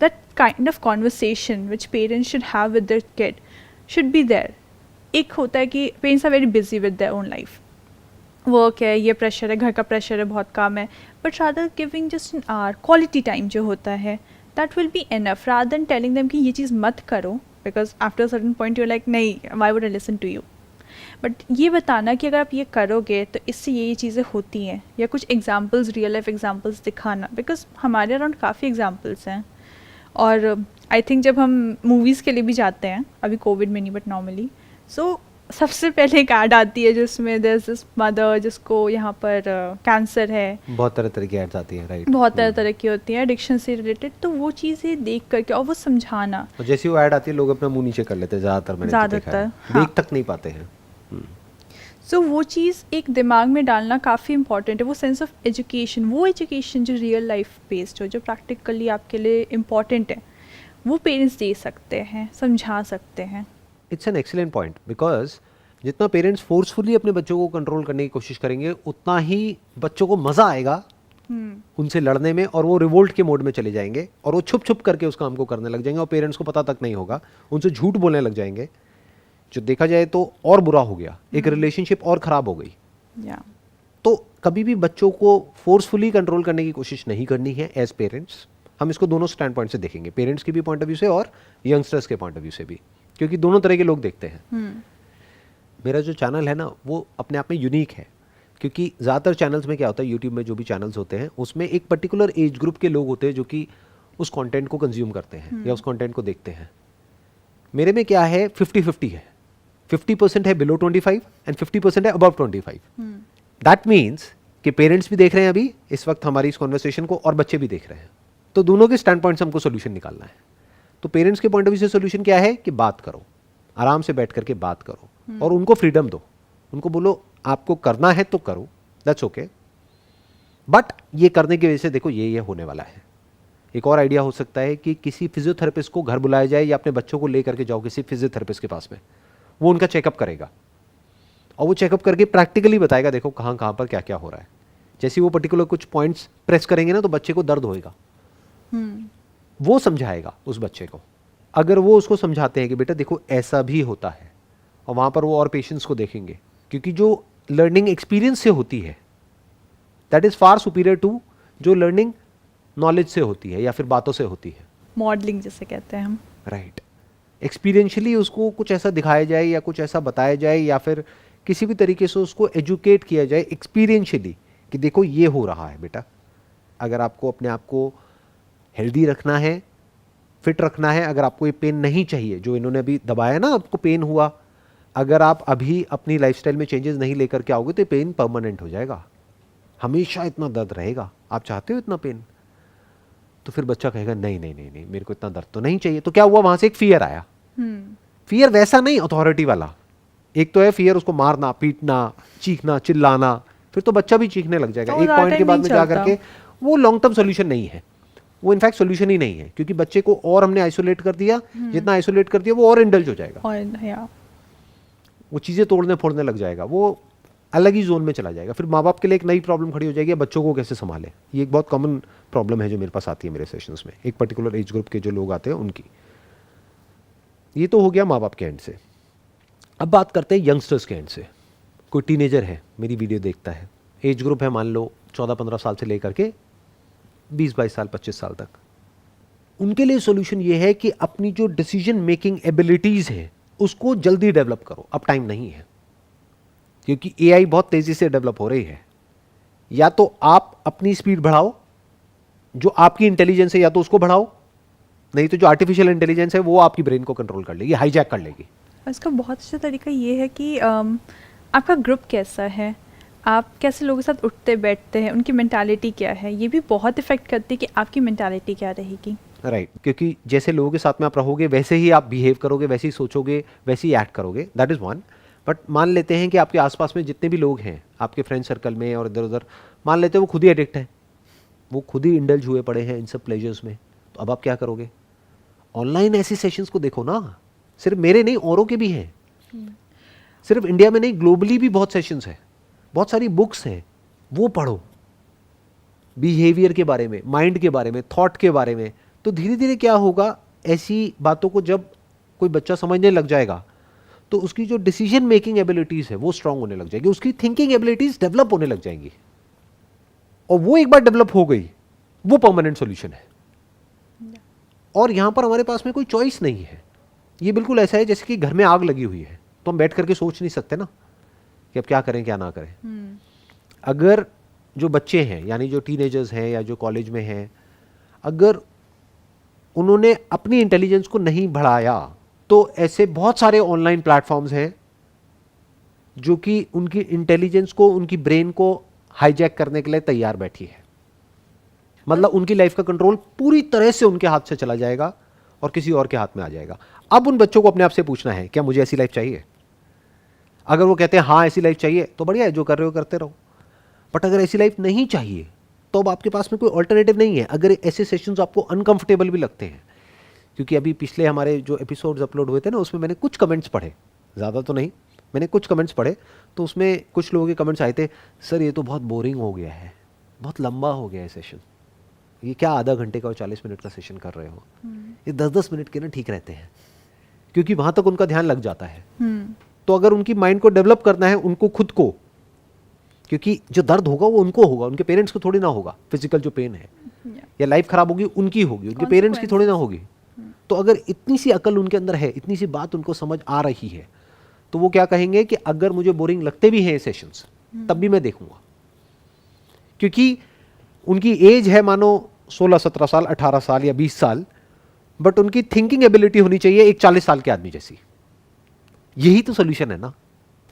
that kind of conversation which parents should have with their kid should be there. एक होता है कि parents are very busy with their own life, work है, ये प्रेशर है, घर का प्रेशर है, बहुत काम है, but rather giving just an hour quality time जो होता है that will be enough, rather than telling them कि ये चीज़ मत करो, because after a certain point you like नहीं, why would I listen to you. But ये बताना कि अगर आप ये करोगे तो इससे ये चीज़ें होती हैं, या कुछ एग्जाम्पल्स, रियल लाइफ एग्जाम्पल्स दिखाना, बिकॉज हमारे अराउंड काफ़ी एग्जाम्पल्स हैं। और आई थिंक जब हम मूवीज़ के लिए भी जाते हैं, अभी कोविड में नहीं बट नॉर्मली, सो सबसे पहले एक ऐड आती है जिसमें there's this mother जिसको यहाँ पर कैंसर है, बहुत तरह तरह की एड्स आती हैं, राइट। बहुत तरह तरह की होती है एडिक्शन से रिलेटेड, तो वो चीज़ें देख करके और वो समझाना और जैसी वो ऐड आती है लोग अपना मुंह नीचे कर लेते हैं, ज़्यादातर मैंने तो देखा है, ज़्यादातर, हाँ। देख तक नहीं पाते हैं। सो वो चीज़ एक दिमाग में डालना काफ़ी इंपॉर्टेंट है, वो सेंस ऑफ एजुकेशन, वो एजुकेशन जो रियल लाइफ बेस्ड हो, जो प्रैक्टिकली आपके लिए इम्पॉर्टेंट है, वो पेरेंट्स दे सकते हैं, समझा सकते हैं। It's an excellent point, because जितना पेरेंट्स फोर्सफुली अपने बच्चों को कंट्रोल करने की कोशिश करेंगे उतना ही बच्चों को मज़ा आएगा उनसे लड़ने में, और वो रिवोल्ट के मोड में चले जाएंगे और वो छुप छुप करके उस काम को करने लग जाएंगे और पेरेंट्स को पता तक नहीं होगा, उनसे झूठ बोलने लग जाएंगे, जो देखा जाए तो और बुरा हो गया, एक रिलेशनशिप और ख़राब हो गई। या तो कभी भी बच्चों को फोर्सफुली कंट्रोल करने की कोशिश नहीं करनी है एज पेरेंट्स। हम इसको दोनों स्टैंड पॉइंट से देखेंगे, पेरेंट्स के भी पॉइंट ऑफ व्यू से और यंगस्टर्स के पॉइंट ऑफ व्यू से भी, क्योंकि दोनों तरह के लोग देखते हैं। मेरा जो चैनल है ना वो अपने आप में यूनिक है, क्योंकि ज़्यादातर चैनल्स में क्या होता है, यूट्यूब में जो भी चैनल्स होते हैं उसमें एक पर्टिकुलर एज ग्रुप के लोग होते हैं जो कि उस कंटेंट को कंज्यूम करते हैं या उस कंटेंट को देखते हैं। मेरे में क्या है, 50-50 है, 50% है बिलो 25 एंड 50% है अबव 25। दैट मीन्स कि पेरेंट्स भी देख रहे हैं अभी इस वक्त हमारी इस कॉन्वर्सेशन को, और बच्चे भी देख रहे हैं, तो दोनों के स्टैंड पॉइंट से हमको सोल्यूशन निकालना है। तो पेरेंट्स के पॉइंट ऑफ व्यू से सोल्यूशन क्या है कि बात करो, आराम से बैठ करके बात करो और उनको फ्रीडम दो, उनको बोलो आपको करना है तो करो, दैट्स ओके, बट ये करने की वजह से देखो ये होने वाला है। एक और आइडिया हो सकता है कि किसी फिजियोथेरेपिस्ट को घर बुलाया जाए या अपने बच्चों को लेकर के जाओ किसी फिजियोथेरेपिस्ट के पास में, वो उनका चेकअप करेगा और वो चेकअप करके प्रैक्टिकली बताएगा देखो कहाँ कहाँ पर क्या क्या हो रहा है। जैसे वो पर्टिकुलर कुछ पॉइंट्स प्रेस करेंगे ना तो बच्चे को दर्द होएगा, वो समझाएगा उस बच्चे को। अगर वो उसको समझाते हैं कि बेटा देखो ऐसा भी होता है, और वहाँ पर वो और पेशेंट्स को देखेंगे, क्योंकि जो लर्निंग एक्सपीरियंस से होती है that is far superior to जो लर्निंग नॉलेज से होती है या फिर बातों से होती है, मॉडलिंग जिसे कहते हैं हम। राइट। एक्सपीरियंशियली उसको कुछ ऐसा दिखाया जाए या कुछ ऐसा बताया जाए या फिर किसी भी तरीके से उसको एजुकेट किया जाए एक्सपीरियंशियली कि देखो ये हो रहा है बेटा। अगर आपको अपने आप को हेल्दी रखना है, फिट रखना है, अगर आपको ये पेन नहीं चाहिए जो इन्होंने अभी दबाया ना, आपको पेन हुआ, अगर आप अभी अपनी लाइफस्टाइल में चेंजेस नहीं लेकर के आओगे तो पेन परमानेंट हो जाएगा, हमेशा इतना दर्द रहेगा। आप चाहते हो इतना पेन? तो फिर बच्चा कहेगा नहीं नहीं नहीं नहीं मेरे को इतना दर्द तो नहीं चाहिए। तो क्या हुआ, वहां से एक फियर आया। फियर वैसा नहीं अथॉरिटी वाला, एक तो है फियर उसको मारना, पीटना, चीखना, चिल्लाना, फिर तो बच्चा भी चीखने लग जाएगा। तो एक पॉइंट के बाद में जाकर के वो लॉन्ग टर्म सोल्यूशन नहीं है, वो इनफैक्ट सोल्यूशन ही नहीं है, क्योंकि बच्चे को और हमने आइसोलेट कर दिया, जितना आइसोलेट कर दिया वो और इंडल्ज हो जाएगा, वो चीज़ें तोड़ने फोड़ने लग जाएगा, वो अलग ही जोन में चला जाएगा। फिर माँ बाप के लिए एक नई प्रॉब्लम खड़ी हो जाएगी, बच्चों को कैसे संभाले। ये एक बहुत कॉमन प्रॉब्लम है जो मेरे पास आती है मेरे सेशंस में, एक पर्टिकुलर एज ग्रुप के जो लोग आते हैं उनकी। ये तो हो गया माँ बाप के एंड से। अब बात करते हैं यंगस्टर्स के एंड से। कोई टीनेजर है मेरी वीडियो देखता है, एज ग्रुप है मान लो 14-15 साल से लेकर के 20-22 साल 25 साल तक। उनके लिए सॉल्यूशन ये है कि अपनी जो डिसीजन मेकिंग एबिलिटीज़ है उसको जल्दी डेवलप करो। अब टाइम नहीं है, क्योंकि एआई बहुत तेज़ी से डेवलप हो रही है। या तो आप अपनी स्पीड बढ़ाओ, जो आपकी इंटेलिजेंस है या तो उसको बढ़ाओ, नहीं तो जो आर्टिफिशियल इंटेलिजेंस है वो आपकी ब्रेन को कंट्रोल कर लेगी, हाईजैक कर लेगी। इसका बहुत अच्छा तरीका ये है कि आपका ग्रुप कैसा है, आप कैसे लोगों के साथ उठते बैठते हैं, उनकी मेंटालिटी क्या है, ये भी बहुत इफेक्ट करती है कि आपकी मेंटालिटी क्या रहेगी। राइट, क्योंकि जैसे लोगों के साथ में आप रहोगे वैसे ही आप बिहेव करोगे, वैसे ही सोचोगे, वैसे ही एक्ट करोगे, दैट इज़ वन। बट मान लेते हैं कि आपके आसपास में जितने भी लोग हैं आपके फ्रेंड सर्कल में और इधर उधर, मान लेते हैं वो खुद ही एडिक्ट है, वो खुद ही इंडल्ज हुए पड़े हैं इन सब प्लेजर्स में, तो अब आप क्या करोगे? ऑनलाइन ऐसे सेशंस को देखो ना, सिर्फ मेरे नहीं औरों के भी हैं, सिर्फ इंडिया में नहीं ग्लोबली भी बहुत सेशंस हैं, बहुत सारी बुक्स हैं, वो पढ़ो बिहेवियर के बारे में, माइंड के बारे में, थॉट के बारे में। तो धीरे धीरे क्या होगा, ऐसी बातों को जब कोई बच्चा समझने लग जाएगा तो उसकी जो डिसीजन मेकिंग एबिलिटीज़ है वो स्ट्रांग होने लग जाएगी, उसकी थिंकिंग एबिलिटीज़ डेवलप होने लग जाएंगी, और वो एक बार डेवलप हो गई वो परमानेंट सॉल्यूशन है। और यहाँ पर हमारे पास में कोई चॉइस नहीं है, ये बिल्कुल ऐसा है जैसे कि घर में आग लगी हुई है, तो हम बैठ करके सोच नहीं सकते ना कि अब क्या करें क्या ना करें। अगर जो बच्चे हैं यानी जो टीनेजर्स हैं या जो कॉलेज में हैं, अगर उन्होंने अपनी इंटेलिजेंस को नहीं बढ़ाया तो ऐसे बहुत सारे ऑनलाइन प्लेटफॉर्म्स हैं जो कि उनकी इंटेलिजेंस को, उनकी ब्रेन को हाईजैक करने के लिए तैयार बैठी है। मतलब उनकी लाइफ का कंट्रोल पूरी तरह से उनके हाथ से चला जाएगा और किसी और के हाथ में आ जाएगा। अब उन बच्चों को अपने आप से पूछना है, क्या मुझे ऐसी लाइफ चाहिए? अगर वो कहते हैं हाँ ऐसी लाइफ चाहिए, तो बढ़िया है, जो कर रहे हो करते रहो। बट अगर ऐसी लाइफ नहीं चाहिए तो अब आपके पास में कोई ऑल्टरनेटिव नहीं है। अगर ऐसे सेशंस आपको अनकंफर्टेबल भी लगते हैं, क्योंकि अभी पिछले हमारे जो एपिसोड्स अपलोड हुए थे ना, उसमें मैंने कुछ कमेंट्स पढ़े, ज़्यादा तो नहीं, मैंने कुछ कमेंट्स पढ़े, तो उसमें कुछ लोगों के कमेंट्स आए थे, सर ये तो बहुत बोरिंग हो गया है, बहुत लंबा हो गया है सेशन, ये क्या आधा घंटे का और 40 मिनट का सेशन कर रहे हो, ये 10-10 मिनट के ना ठीक रहते हैं, क्योंकि वहाँ तक उनका ध्यान लग जाता है। तो अगर उनकी माइंड को डेवलप करना है, उनको खुद को, क्योंकि जो दर्द होगा वो उनको होगा, उनके पेरेंट्स को थोड़ी ना होगा। फिजिकल जो पेन है या लाइफ खराब होगी उनकी होगी, उनके पेरेंट्स की थोड़ी ना होगी। तो अगर इतनी सी अकल उनके अंदर है, इतनी सी बात उनको समझ आ रही है, तो वो क्या कहेंगे कि अगर मुझे बोरिंग लगते भी हैं ये सेशंस, तब भी मैं देखूंगा, क्योंकि उनकी एज है मानो 16-17 साल, 18 साल या 20 साल, बट उनकी थिंकिंग एबिलिटी होनी चाहिए एक 40 साल के आदमी जैसी। यही तो सोल्यूशन है ना।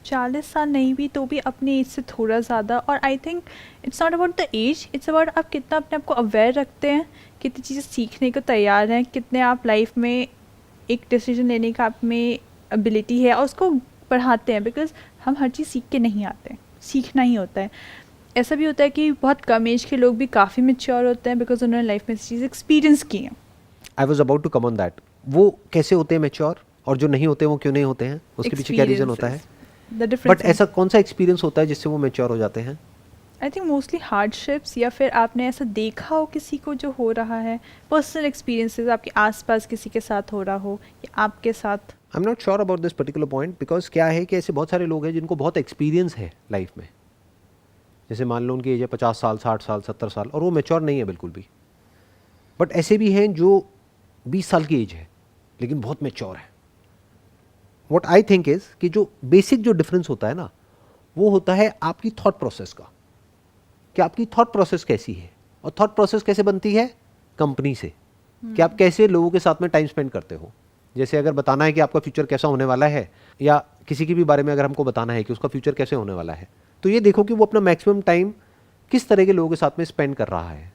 40 साल नहीं भी तो भी अपनी एज से थोड़ा ज़्यादा। और I think it's not about the age, it's about आप कितना अपने आप को अवेयर रखते हैं, कितनी चीज़ें सीखने को तैयार हैं, कितने आप लाइफ में एक डिसीजन लेने का आप में एबिलिटी है और उसको बढ़ाते हैं। बिकॉज हम हर चीज़ सीख के नहीं आते, सीखना ही होता है। ऐसा भी होता है कि बहुत कम एज के लोग भी काफ़ी मैच्योर होते हैं बिकॉज उन्होंने लाइफ में चीज़ एक्सपीरियंस की हैं। I was about to come on that. वो कैसे होते हैं मैच्योर, और जो नहीं होते वो क्यों नहीं होते हैं, उसके पीछे क्या रीज़न होता है? बट ऐसा कौन सा एक्सपीरियंस होता है जिससे वो मैच्योर हो जाते हैं? आई थिंक मोस्टली हार्डशिप्स, या फिर आपने ऐसा देखा हो किसी को जो हो रहा है, पर्सनल एक्सपीरियंसेस आपके आसपास किसी के साथ हो रहा हो या आपके साथ। I am not sure about this particular point, because क्या है कि ऐसे बहुत सारे लोग हैं जिनको बहुत एक्सपीरियंस है लाइफ में। जैसे मान लो उनकी एज है 50 साल, 60 साल, 70 साल, और वो मैच्योर नहीं है बिल्कुल भी। बट ऐसे भी हैं जो 20 साल की एज है लेकिन बहुत मैच्योर है। व्हाट आई थिंक इज कि जो बेसिक जो डिफरेंस होता है ना, वो होता है आपकी थॉट प्रोसेस का, कि आपकी थॉट प्रोसेस कैसी है। और थॉट प्रोसेस कैसे बनती है? कंपनी से, कि आप कैसे लोगों के साथ में टाइम स्पेंड करते हो। जैसे अगर बताना है कि आपका फ्यूचर कैसा होने वाला है, या किसी के भी बारे में अगर हमको बताना है कि उसका फ्यूचर कैसे होने वाला है, तो ये देखो कि वो अपना मैक्सिमम टाइम किस तरह के लोगों के साथ में स्पेंड कर रहा है।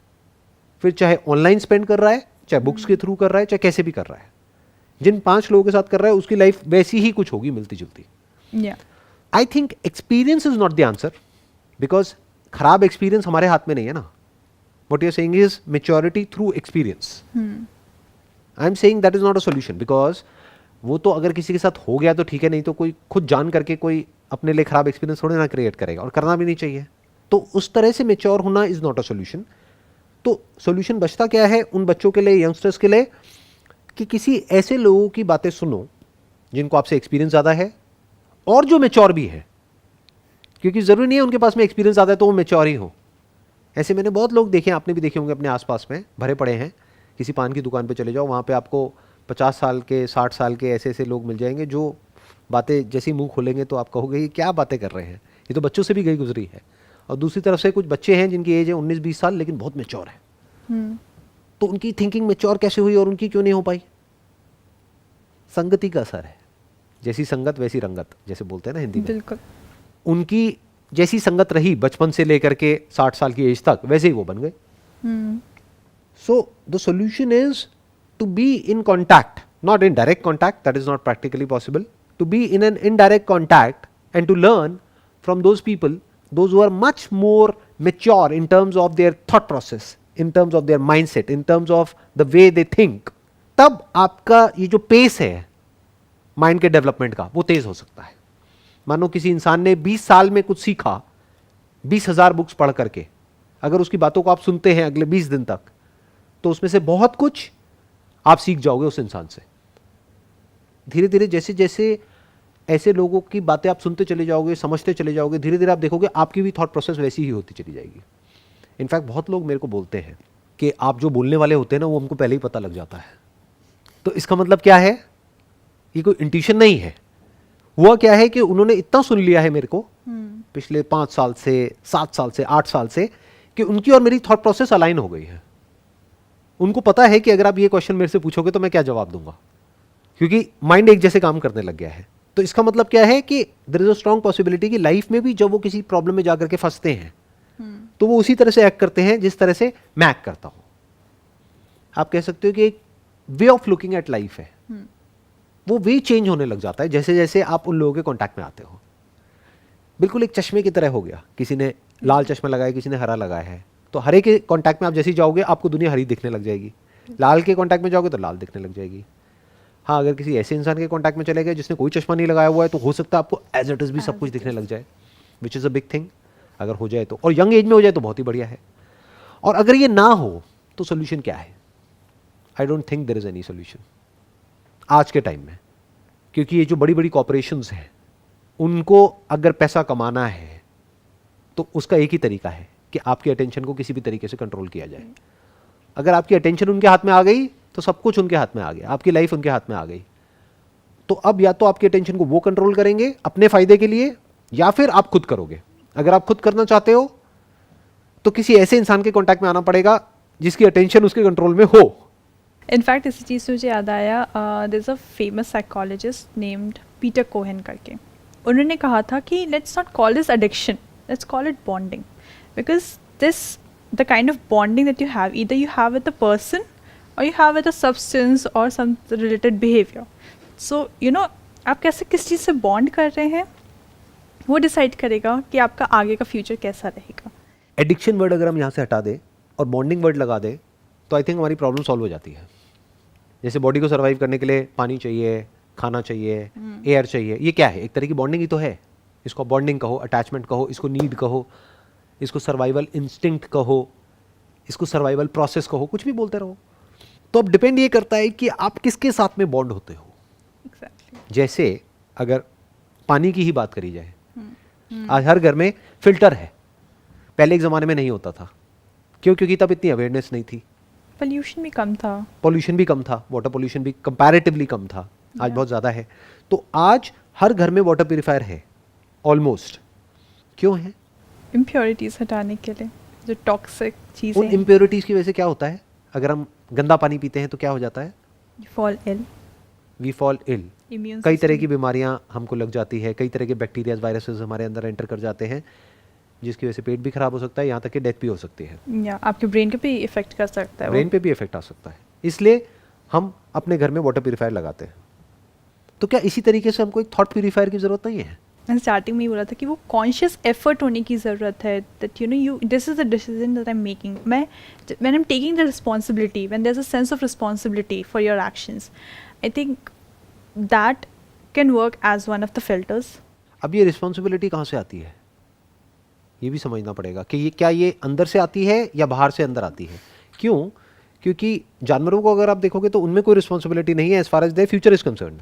फिर चाहे ऑनलाइन स्पेंड कर रहा है, चाहे बुक्स के थ्रू कर रहा है, चाहे कैसे भी कर रहा है। जिन 5 लोगों के साथ कर रहा है उसकी लाइफ वैसी ही कुछ होगी, मिलती जुलती। I think experience is not the answer, because खराब एक्सपीरियंस हमारे हाथ में नहीं है ना। What you are saying is maturity through experience. I am saying that is not a solution, because वो तो अगर किसी के साथ हो गया तो ठीक है, नहीं तो कोई खुद जान करके कोई अपने लिए खराब एक्सपीरियंस थोड़े ना क्रिएट करेगा, और करना भी नहीं चाहिए। तो उस तरह से मैच्योर होना इज नॉट अ सॉल्यूशन। तो सॉल्यूशन बचता क्या है उन बच्चों के लिए, यंगस्टर्स के लिए, कि किसी ऐसे लोगों की बातें सुनो जिनको आपसे एक्सपीरियंस ज़्यादा है और जो मैच्योर भी है। क्योंकि ज़रूरी नहीं है उनके पास में एक्सपीरियंस ज़्यादा है तो वो मैच्योर ही हो। ऐसे मैंने बहुत लोग देखे, आपने भी देखे होंगे अपने आसपास में, भरे पड़े हैं। किसी पान की दुकान पे चले जाओ, वहाँ पे आपको 50 साल के, 60 साल के ऐसे ऐसे लोग मिल जाएंगे जो बातें जैसे ही मुंह खोलेंगे तो आप कहोगे ये क्या बातें कर रहे हैं, ये तो बच्चों से भी गई गुजरी है। और दूसरी तरफ से कुछ बच्चे हैं जिनकी एज है 19-20 साल लेकिन बहुत मैच्योर है। तो उनकी थिंकिंग मैच्योर कैसे हुई और उनकी क्यों नहीं हो पाई? संगति का असर है। जैसी संगत वैसी रंगत, जैसे बोलते हैं ना हिंदी में। बिल्कुल। उनकी जैसी संगत रही बचपन से लेकर के 60 साल की एज तक, वैसे ही वो बन गए। So the solution is to be in contact, not in direct contact, that is not practically possible, to be in an indirect contact and to learn from those people, those who are much more mature in terms of their thought process, in terms of their mindset, in terms of the way they think. तब आपका ये जो पेस है माइंड के डेवलपमेंट का, वो तेज हो सकता है। मानो किसी इंसान ने 20 साल में कुछ सीखा, 20,000 बुक्स पढ़ करके, अगर उसकी बातों को आप सुनते हैं अगले 20 दिन तक, तो उसमें से बहुत कुछ आप सीख जाओगे उस इंसान से। धीरे धीरे जैसे जैसे ऐसे लोगों की बातें आप सुनते चले जाओगे, समझते चले जाओगे, धीरे धीरे आप देखोगे आपकी भी थॉट प्रोसेस वैसी ही होती चली जाएगी। इनफैक्ट बहुत लोग मेरे को बोलते हैं कि आप जो बोलने वाले होते हैं ना, वो हमको पहले ही पता लग जाता है। तो इसका मतलब क्या है? ये कोई इंट्यूशन नहीं है। हुआ क्या है कि उन्होंने इतना सुन लिया है मेरे को पिछले 5 साल से, 7 साल से, 8 साल से, कि उनकी और मेरी थॉट प्रोसेस अलाइन हो गई है। उनको पता है कि अगर आप ये क्वेश्चन मेरे से पूछोगे तो मैं क्या जवाब दूंगा, क्योंकि माइंड एक जैसे काम करने लग गया है। तो इसका मतलब क्या है कि there is a strong possibility कि लाइफ में भी जब वो किसी प्रॉब्लम में जाकर के फंसते हैं तो वो उसी तरह से एक्ट करते हैं जिस तरह से मैं एक्ट करता हूं. आप कह सकते हो कि एक way of looking at life है, वो वे चेंज होने लग जाता है जैसे जैसे आप उन लोगों के कांटेक्ट में आते हो. बिल्कुल एक चश्मे की तरह हो गया, किसी ने लाल चश्मा लगाया, किसी ने हरा लगाया है, तो हरे के कांटेक्ट में आप जैसे ही जाओगे आपको दुनिया हरी दिखने लग जाएगी, लाल के कांटेक्ट में जाओगे तो लाल दिखने लग जाएगी. हाँ, अगर किसी ऐसे इंसान के कांटेक्ट में चले गए जिसने कोई चश्मा नहीं लगाया हुआ है तो हो सकता है आपको एज इट इज भी सब कुछ दिखने लग जाए, विच इज़ अ बिग थिंग अगर हो जाए तो. और यंग एज में हो जाए तो बहुत ही बढ़िया है. और अगर ये ना हो तो सोल्यूशन क्या है? I don't think there is any solution आज के टाइम में, क्योंकि ये जो बड़ी बड़ी कॉर्पोरेशंस हैं उनको अगर पैसा कमाना है तो उसका एक ही तरीका है कि आपकी अटेंशन को किसी भी तरीके से कंट्रोल किया जाए. अगर आपकी अटेंशन उनके हाथ में आ गई तो सब कुछ उनके हाथ में आ गया, आपकी लाइफ उनके हाथ में आ गई. तो अब या तो आपकी अटेंशन को वो कंट्रोल करेंगे अपने फायदे के लिए या फिर आप खुद करोगे. अगर आप खुद करना चाहते हो तो किसी ऐसे इंसान के कांटेक्ट में आना पड़ेगा जिसकी अटेंशन उसके कंट्रोल में हो. इनफैक्ट इसी चीज़ से मुझे याद आया, there is a famous psychologist named Peter Cohen करके. उन्होंने कहा था कि let's not call this addiction, let's call it bonding, because this the kind of bonding that you have, either you have with a person और you have with a substance और some related behaviour. So you know, आप कैसे किस चीज़ से बॉन्ड कर रहे हैं वो डिसाइड करेगा कि आपका आगे का फ्यूचर कैसा रहेगा. एडिक्शन वर्ड अगर हम यहाँ से हटा दें और बॉन्डिंग वर्ड लगा दें तो आई थिंक हमारी प्रॉब्लम सॉल्व हो जाती है. जैसे बॉडी को सर्वाइव करने के लिए पानी चाहिए, खाना चाहिए, एयर चाहिए, ये क्या है? एक तरह की बॉन्डिंग ही तो है. इसको बॉन्डिंग कहो, अटैचमेंट कहो, इसको नीड कहो, इसको सर्वाइवल इंस्टिंक्ट कहो, इसको सर्वाइवल प्रोसेस कहो, कुछ भी बोलते रहो. तो अब डिपेंड ये करता है कि आप किसके साथ में बॉन्ड होते हो. Exactly. जैसे अगर पानी की ही बात करी जाए, आज हर घर में फिल्टर है, पहले एक ज़माने में नहीं होता था. क्यों? क्योंकि तब इतनी अवेयरनेस नहीं थी, पोल्यूशन भी कम था, पॉल्यूशन भी कम था, वाटर पॉल्यूशन भी कंपैरेटिवली कम था. आज बहुत ज़्यादा है. तो आज हर घर में वाटर प्यूरिफायर है ऑलमोस्ट. क्यों है? इम्प्योरिटीज़ हटाने के लिए, जो टॉक्सिक चीज़ें उन इम्प्योरिटीज़ की वजह से क्या होता है? अगर हम गंदा पानी पीते हैं तो क्या हो जाता है? Fall ill, we fall ill. Immune कई तरह की बीमारियां हमको लग जाती है, कई तरह के बैक्टीरिया वायरसेस हमारे अंदर एंटर कर जाते हैं जिसकी वजह से पेट भी खराब हो सकता है, यहाँ तक कि डेथ भी हो सकती है. या आपके ब्रेन को भी इफेक्ट कर सकता है. ब्रेन पे भी इफेक्ट आ सकता है. इसलिए हम अपने घर में वाटर प्यूरिफायर लगाते हैं. तो क्या इसी तरीके से हमको एक थॉट प्यूरिफायर की ज़रूरत नहीं है? मैंने स्टार्टिंग में ही बोला था कि वो कॉन्शियस एफर्ट होने की ज़रूरत है, that you know you this is the decision that I am making. When I am taking the responsibility, when there is a sense of responsibility for your actions, I think that can work as one of the filters. अब ये रिस्पॉन्सिबिलिटी कहाँ से आती है ये भी समझना पड़ेगा कि ये क्या ये अंदर से आती है या बाहर से अंदर आती है. क्यों? क्योंकि जानवरों को अगर आप देखोगे तो उनमें कोई रिस्पॉन्सिबिलिटी नहीं है as far as their future is concerned.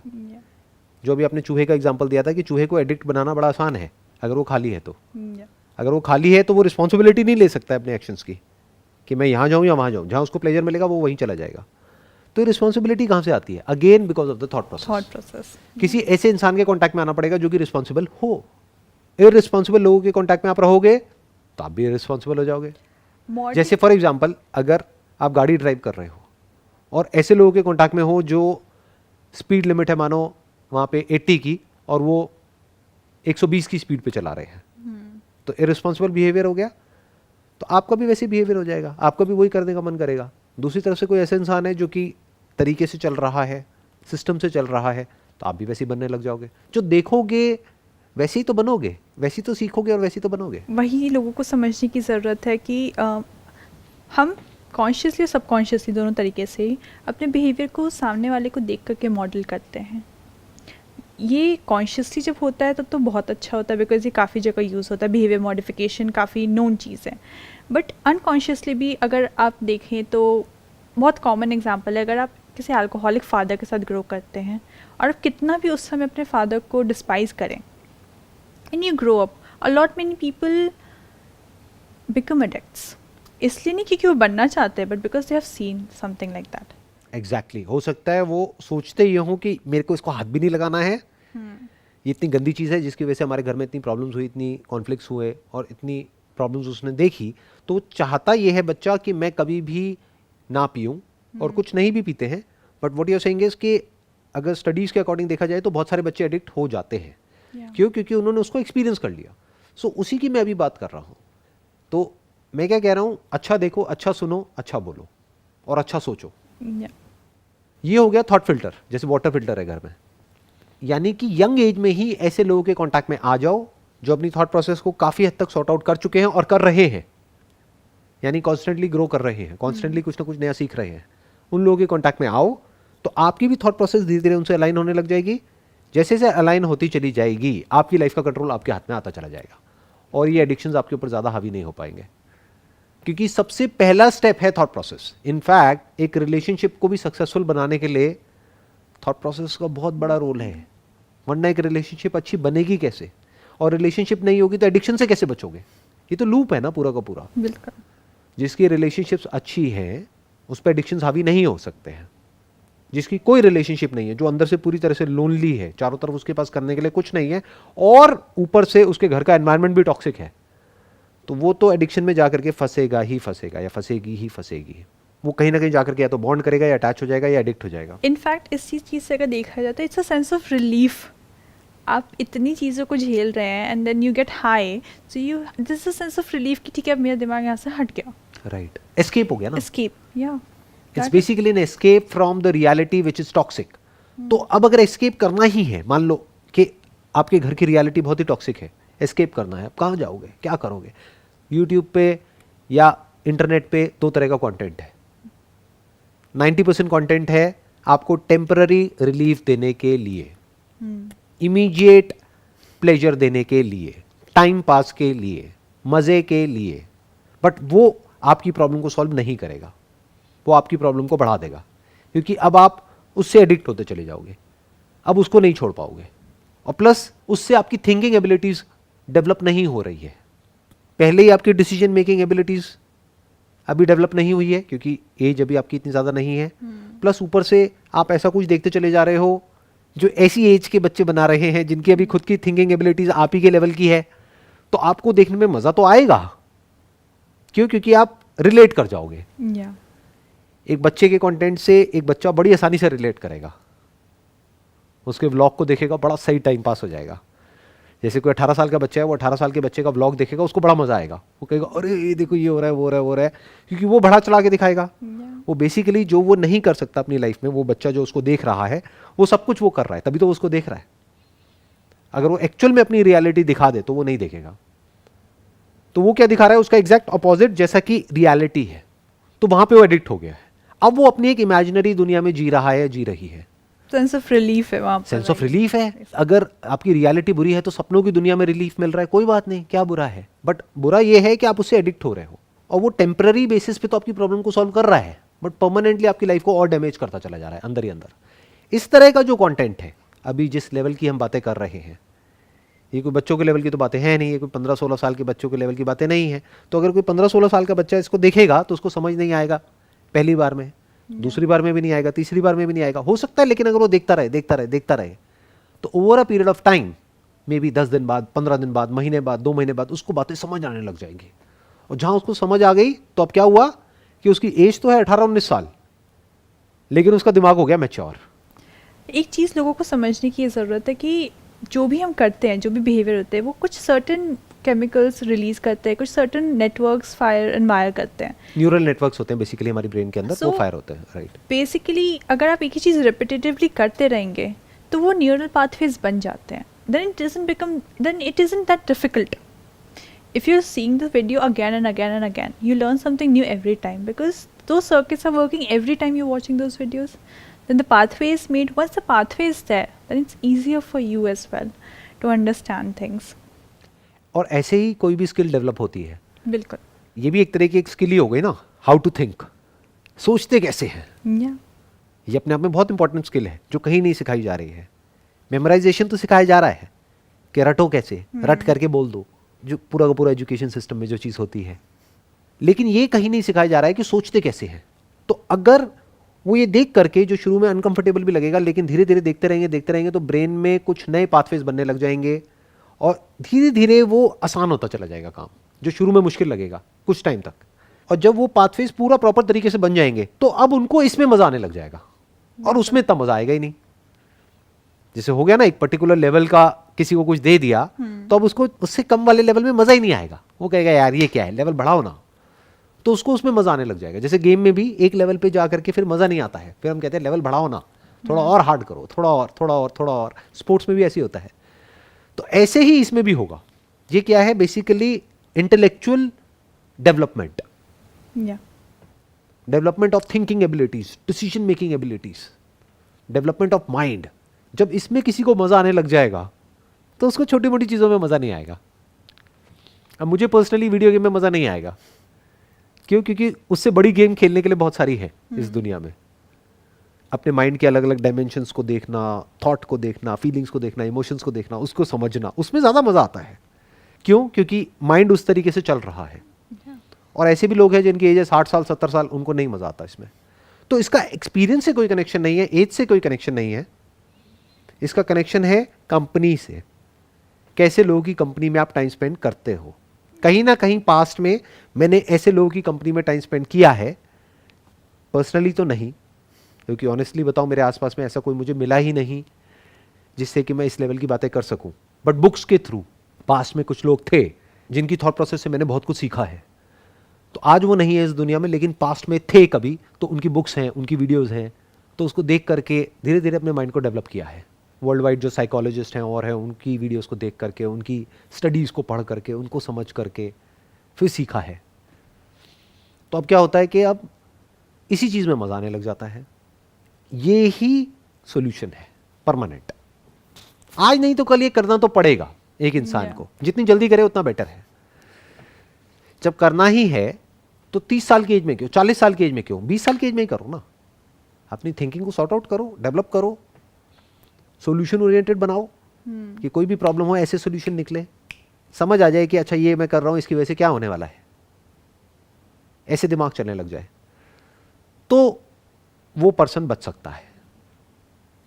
जो अभी आपने चूहे का एग्जांपल दिया था कि चूहे को एडिक्ट बनाना बड़ा आसान है अगर वो खाली है तो. अगर वो खाली है तो वो रिस्पॉन्सिबिलिटी नहीं ले सकता है अपने एक्शंस की कि मैं यहाँ जाऊँ या वहाँ जाऊँ. जहाँ उसको प्लेजर मिलेगा वो वहीं चला जाएगा. तो रिस्पॉन्सिबिलिटी कहाँ से आती है? Again because of the thought process. किसी ऐसे इंसान के कॉन्टैक्ट में आना पड़ेगा जो कि रिस्पॉन्सिबल हो. इररिस्पॉन्सिबल लोगों के कॉन्टैक्ट में आप रहोगे तो आप भी इररिस्पॉन्सिबल हो जाओगे. जैसे फॉर एग्जांपल अगर आप गाड़ी ड्राइव कर रहे हो और ऐसे लोगों के कॉन्टैक्ट में हो जो स्पीड लिमिट है मानो वहाँ पे 80 की और वो 120 की स्पीड पे चला रहे हैं, तो इररिस्पॉन्सिबल बिहेवियर हो गया. तो आपका भी वैसे बिहेवियर हो जाएगा, आपका भी वही करने का मन करेगा. दूसरी तरफ से कोई ऐसा इंसान है जो कि तरीके से चल रहा है, सिस्टम से चल रहा है, तो आप भी वैसे ही बनने लग जाओगे. जो देखोगे वैसे ही तो बनोगे, वैसे ही तो सीखोगे और वैसे ही तो बनोगे. वही लोगों को समझने की ज़रूरत है कि हम कॉन्शियसली और सबकॉन्शियसली दोनों तरीके से ही अपने बिहेवियर को सामने वाले को देख करके मॉडल करते हैं. ये कॉन्शियसली जब होता है तब तो बहुत अच्छा होता है, बिकॉज ये काफ़ी जगह यूज़ होता है. बिहेवियर मॉडिफिकेशन काफ़ी नोन चीज़ है. बट अनकॉन्शियसली भी अगर आप देखें तो बहुत कॉमन एग्जांपल है, अगर आप किसी अल्कोहलिक फादर के साथ ग्रो करते हैं और आप कितना भी उस समय अपने फादर को डिस्पाइज करें, and you grow up, a lot many people become addicts. इसलिए नहीं क्योंकि वो बनना चाहते हैं, but because they have seen something like that. Exactly हो सकता है वो सोचते ये हों कि मेरे को इसको हाथ भी नहीं लगाना है, ये इतनी गंदी चीज़ है जिसकी वजह से हमारे घर में इतनी प्रॉब्लम्स हुई, इतनी कॉन्फ्लिक्ट्स हुए और इतनी प्रॉब्लम्स उसने देखी. तो वो चाहता ये है बच्चा कि मैं कभी भी ना पीऊँ और कुछ नहीं भी पीते हैं. But what you are saying is कि अगर स्टडीज़ के अकॉर्डिंग देखा जाए तो बहुत सारे बच्चे एडिक्ट हो जाते हैं। Yeah. क्यों? क्योंकि उन्होंने उसको एक्सपीरियंस कर लिया। सो उसी की मैं अभी बात कर रहा हूँ। तो मैं क्या कह रहा हूँ, अच्छा देखो, अच्छा सुनो, अच्छा बोलो और अच्छा सोचो। Yeah. ये हो गया थॉट फिल्टर, जैसे वाटर फिल्टर है घर में। यानी कि यंग एज में ही ऐसे लोगों के कांटेक्ट में आ जाओ जो अपनी थॉट प्रोसेस को काफ़ी हद तक सॉर्ट आउट कर चुके हैं और कर रहे हैं, यानी कॉन्स्टेंटली ग्रो कर रहे हैं, कॉन्स्टेंटली कुछ ना कुछ नया सीख रहे हैं। उन लोगों के कांटेक्ट में आओ तो आपकी भी थॉट प्रोसेस धीरे धीरे उनसे अलाइन होने लग जाएगी। जैसे जैसे अलाइन होती चली जाएगी आपकी लाइफ का कंट्रोल आपके हाथ में आता चला जाएगा और ये एडिक्शंस आपके ऊपर ज़्यादा हावी नहीं हो पाएंगे, क्योंकि सबसे पहला स्टेप है थॉट प्रोसेस। इनफैक्ट एक रिलेशनशिप को भी सक्सेसफुल बनाने के लिए थॉट प्रोसेस का बहुत बड़ा रोल है, वरना एक रिलेशनशिप अच्छी बनेगी कैसे? और रिलेशनशिप नहीं होगी तो एडिक्शन से कैसे बचोगे? ये तो लूप है ना पूरा का पूरा। बिल्कुल। जिसकी रिलेशनशिप्स अच्छी हैं उस पर एडिक्शंस हावी नहीं हो सकते हैं। जिसकी कोई रिलेशनशिप नहीं है, जो अंदर से पूरी तरह से लोनली है, चारों तरफ उसके पास करने के लिए कुछ नहीं है और ऊपर से उसके घर का एनवायरनमेंट भी टॉक्सिक है, तो वो तो एडिक्शन में जाकर के फंसेगा ही फंसेगा, या फंसेगी ही फंसेगी। वो कहीं ना कहीं जाकर के या तो बॉन्ड करेगा या अटैच हो जाएगा या एडिक्ट हो जाएगा। इनफैक्ट इसी चीज़ से अगर देखा जाए तो it's a sense of relief. आप इतनी चीज़ों को झेल रहे हैं and then you get high, so you this a sense of relief कि ठीक है अब मेरा दिमाग यहाँ से हट गया, राइट, एस्केप हो गया ना। एस्केप। या it's basically an escape from the reality which is toxic. तो अब अगर एस्केप करना ही है, मान लो कि आपके घर की रियलिटी बहुत ही टॉक्सिक है, एस्केप करना है, आप कहाँ जाओगे, क्या करोगे? यूट्यूब पे या इंटरनेट पे दो तरह का कंटेंट है। 90% कंटेंट है आपको टेम्पररी रिलीफ देने के लिए, इमीडिएट प्लेजर देने के लिए, टाइम पास के लिए, मज़े के लिए, बट वो आपकी प्रॉब्लम को सॉल्व नहीं करेगा, वो आपकी प्रॉब्लम को बढ़ा देगा, क्योंकि अब आप उससे एडिक्ट होते चले जाओगे, अब उसको नहीं छोड़ पाओगे। और प्लस उससे आपकी थिंकिंग एबिलिटीज़ डेवलप नहीं हो रही है। पहले ही आपकी डिसीजन मेकिंग एबिलिटीज़ अभी डेवलप नहीं हुई है क्योंकि एज अभी आपकी इतनी ज़्यादा नहीं है। प्लस ऊपर से आप ऐसा कुछ देखते चले जा रहे हो जो ऐसी एज के बच्चे बना रहे हैं जिनकी अभी खुद की थिंकिंग एबिलिटीज़ आप ही के लेवल की है, तो आपको देखने में मज़ा तो आएगा। क्यों? क्योंकि आप रिलेट कर जाओगे। या एक बच्चे के कंटेंट से एक बच्चा बड़ी आसानी से रिलेट करेगा, उसके व्लॉग को देखेगा, बड़ा सही टाइम पास हो जाएगा। जैसे कोई 18 साल का बच्चा है, वो 18 साल के बच्चे का व्लॉग देखेगा, उसको बड़ा मजा आएगा, वो कहेगा अरे ये देखो ये हो रहा है, वो हो रहा है, वो हो रहा है, क्योंकि वो बड़ा चला के दिखाएगा। वो बेसिकली जो वो नहीं कर सकता अपनी लाइफ में, वो बच्चा जो उसको देख रहा है वो सब कुछ वो कर रहा है, तभी तो वो उसको देख रहा है। अगर वो एक्चुअल में अपनी रियलिटी दिखा दे तो वो नहीं देखेगा। तो वो क्या दिखा रहा है? उसका एग्जैक्ट अपोजिट जैसा कि रियलिटी है, तो वहां पे वो एडिक्ट हो गया है। अब वो अपनी एक इमेजिनरी दुनिया में जी रहा है, जी रही है। सेंस ऑफ रिलीफ है वहाँ पर। सेंस ऑफ रिलीफ है। अगर आपकी रियलिटी बुरी है तो सपनों की दुनिया में रिलीफ मिल रहा है, कोई बात नहीं, क्या बुरा है? बट बुरा ये है कि आप उससे एडिक्ट हो रहे हो, और वो टेम्पररी बेसिस पे तो आपकी प्रॉब्लम को सॉल्व कर रहा है, बट परमानेंटली आपकी लाइफ को और डैमेज करता चला जा रहा है अंदर ही अंदर। इस तरह का जो कंटेंट है, अभी जिस लेवल की हम बातें कर रहे हैं, ये कोई बच्चों के लेवल की तो बातें हैं नहीं, ये कोई 15-16 साल के बच्चों के लेवल की बातें नहीं है। तो अगर कोई 15-16 साल का बच्चा इसको देखेगा तो उसको समझ नहीं आएगा पहली बार में, दूसरी बार में भी नहीं आएगा, तीसरी बार में भी नहीं आएगा, हो सकता है। लेकिन अगर वो देखता रहे देखता रहे देखता रहे तो over a period of time, may be 10 दिन बाद, 15 दिन बाद, महीने बाद, 2 महीने बाद उसको बातें समझ आने लग जाएंगी। और जहां उसको समझ आ गई तो अब क्या हुआ कि उसकी एज तो है 18-19 साल, लेकिन उसका दिमाग हो गया मैच्योर। एक चीज़ लोगों को समझने की ज़रूरत है कि जो भी हम करते हैं, जो भी बिहेवियर होते हैं, वो कुछ सर्टेन केमिकल्स रिलीज करते हैं, कुछ certain networks fire and wire करते हैं। न्यूरल नेटवर्क्स होते हैं बेसिकली हमारी ब्रेन के अंदर, वो So, फायर होते हैं, राइट। बेसिकली अगर आप एक ही चीज़ रिपीटेटिवली करते रहेंगे तो वो न्यूरल पाथवेज बन जाते हैं। Then it isn't that difficult. If you're seeing the video again and again and again, you learn something new every time because those circuits are working every time you're watching those videos. Then the pathway is made. Once the pathway is there, then it's easier for you as well to understand things. और ऐसे ही कोई भी स्किल डेवलप होती है। बिल्कुल। ये भी एक तरह की एक स्किल ही हो गई ना, हाउ टू थिंक, सोचते कैसे हैं। या ये अपने आप में बहुत इंपॉर्टेंट स्किल है जो कहीं नहीं सिखाई जा रही है। मेमोराइजेशन तो सिखाया जा रहा है कि रटो कैसे, रट करके बोल दो, जो पूरा का पूरा एजुकेशन सिस्टम में जो चीज़ होती है, लेकिन ये कहीं नहीं सिखाया जा रहा है कि सोचते कैसे हैं। तो अगर वो ये देख करके, जो शुरू में अनकंफर्टेबल भी लगेगा, लेकिन धीरे धीरे देखते रहेंगे तो ब्रेन में कुछ नए पाथवेज बनने लग जाएंगे और धीरे धीरे वो आसान होता चला जाएगा काम, जो शुरू में मुश्किल लगेगा कुछ टाइम तक। और जब वो पाथवेज पूरा प्रॉपर तरीके से बन जाएंगे तो अब उनको इसमें मजा आने लग जाएगा, और उसमें इतना मजा आएगा ही नहीं। जैसे हो गया ना एक पर्टिकुलर लेवल का किसी को कुछ दे दिया, तो अब उसको उससे कम वाले लेवल में मजा ही नहीं आएगा, वो कहेगा यार ये क्या है, लेवल बढ़ाओ ना, तो उसको उसमें मजा आने लग जाएगा। जैसे गेम में भी एक लेवल पे जा करके फिर मजा नहीं आता है, फिर हम कहते हैं लेवल बढ़ाओ ना, थोड़ा और हार्ड करो, थोड़ा और थोड़ा और थोड़ा और। स्पोर्ट्स में भी ऐसे ही होता है। तो ऐसे ही इसमें भी होगा। ये क्या है, बेसिकली इंटेलेक्चुअल डेवलपमेंट, या development of thinking abilities, decision making abilities, development of mind. जब इसमें किसी को मजा आने लग जाएगा तो उसको छोटी मोटी चीजों में मजा नहीं आएगा। अब मुझे पर्सनली वीडियो गेम में मजा नहीं आएगा, क्यों? क्योंकि उससे बड़ी गेम खेलने के लिए बहुत सारी है इस दुनिया में। अपने माइंड के अलग अलग डायमेंशंस को देखना, थॉट को देखना, फीलिंग्स को देखना, इमोशंस को देखना, उसको समझना, उसमें ज़्यादा मज़ा आता है। क्यों? क्योंकि माइंड उस तरीके से चल रहा है। और ऐसे भी लोग हैं जिनकी एज है 60 साल 70 साल, उनको नहीं मज़ा आता इसमें। तो इसका एक्सपीरियंस से कोई कनेक्शन नहीं है, एज से कोई कनेक्शन नहीं है, इसका कनेक्शन है कंपनी से। कैसे लोगों की कंपनी में आप टाइम स्पेंड करते हो। कहीं ना कहीं पास्ट में मैंने ऐसे लोगों की कंपनी में टाइम स्पेंड किया है, पर्सनली तो नहीं, क्योंकि ऑनेस्टली बताऊं मेरे आसपास में ऐसा कोई मुझे मिला ही नहीं जिससे कि मैं इस लेवल की बातें कर सकूं। बट बुक्स के थ्रू पास्ट में कुछ लोग थे जिनकी थॉट प्रोसेस से मैंने बहुत कुछ सीखा है। तो आज वो नहीं है इस दुनिया में, लेकिन पास्ट में थे कभी, तो उनकी बुक्स हैं, उनकी वीडियोज़ हैं, तो उसको देख करके धीरे धीरे अपने माइंड को डेवलप किया है। वर्ल्ड वाइड जो साइकोलॉजिस्ट हैं और हैं, उनकी वीडियोज़ को देख करके, उनकी स्टडीज़ को पढ़ करके, उनको समझ करके फिर सीखा है। तो अब क्या होता है कि अब इसी चीज़ में मज़ा आने लग जाता है। ये ही सॉल्यूशन है परमानेंट। आज नहीं तो कल ये करना तो पड़ेगा एक इंसान को, जितनी जल्दी करे उतना बेटर है। जब करना ही है तो 30 साल की एज में क्यों, 40 साल की एज में क्यों, 20 साल की एज में ही करो ना। अपनी थिंकिंग को सॉर्ट आउट करो, डेवलप करो, सॉल्यूशन ओरिएंटेड बनाओ कि कोई भी प्रॉब्लम हो ऐसे सॉल्यूशन निकले, समझ आ जाए कि अच्छा ये मैं कर रहा हूं इसकी वजह से क्या होने वाला है, ऐसे दिमाग चलने लग जाए, तो वो पर्सन बच सकता है।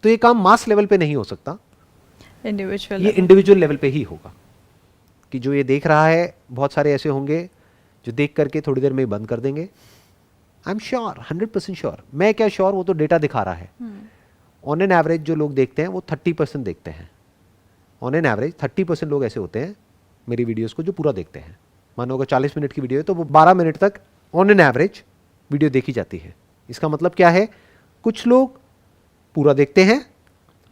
तो ये काम मास लेवल पे नहीं हो सकता, इंडिविजुअल, ये इंडिविजुअल लेवल पे ही होगा। कि जो ये देख रहा है, बहुत सारे ऐसे होंगे जो देख करके थोड़ी देर में ही बंद कर देंगे। I am sure, 100% sure. मैं क्या श्योर, वो तो डेटा दिखा रहा है। ऑन एन एवरेज जो लोग देखते हैं वो 30% देखते हैं। ऑन एन एवरेज 30% लोग ऐसे होते हैं मेरी वीडियोस को जो पूरा देखते हैं। मानो अगर 40 मिनट की वीडियो है तो वो 12 मिनट तक ऑन एन एवरेज वीडियो देखी जाती है। इसका मतलब क्या है, कुछ लोग पूरा देखते हैं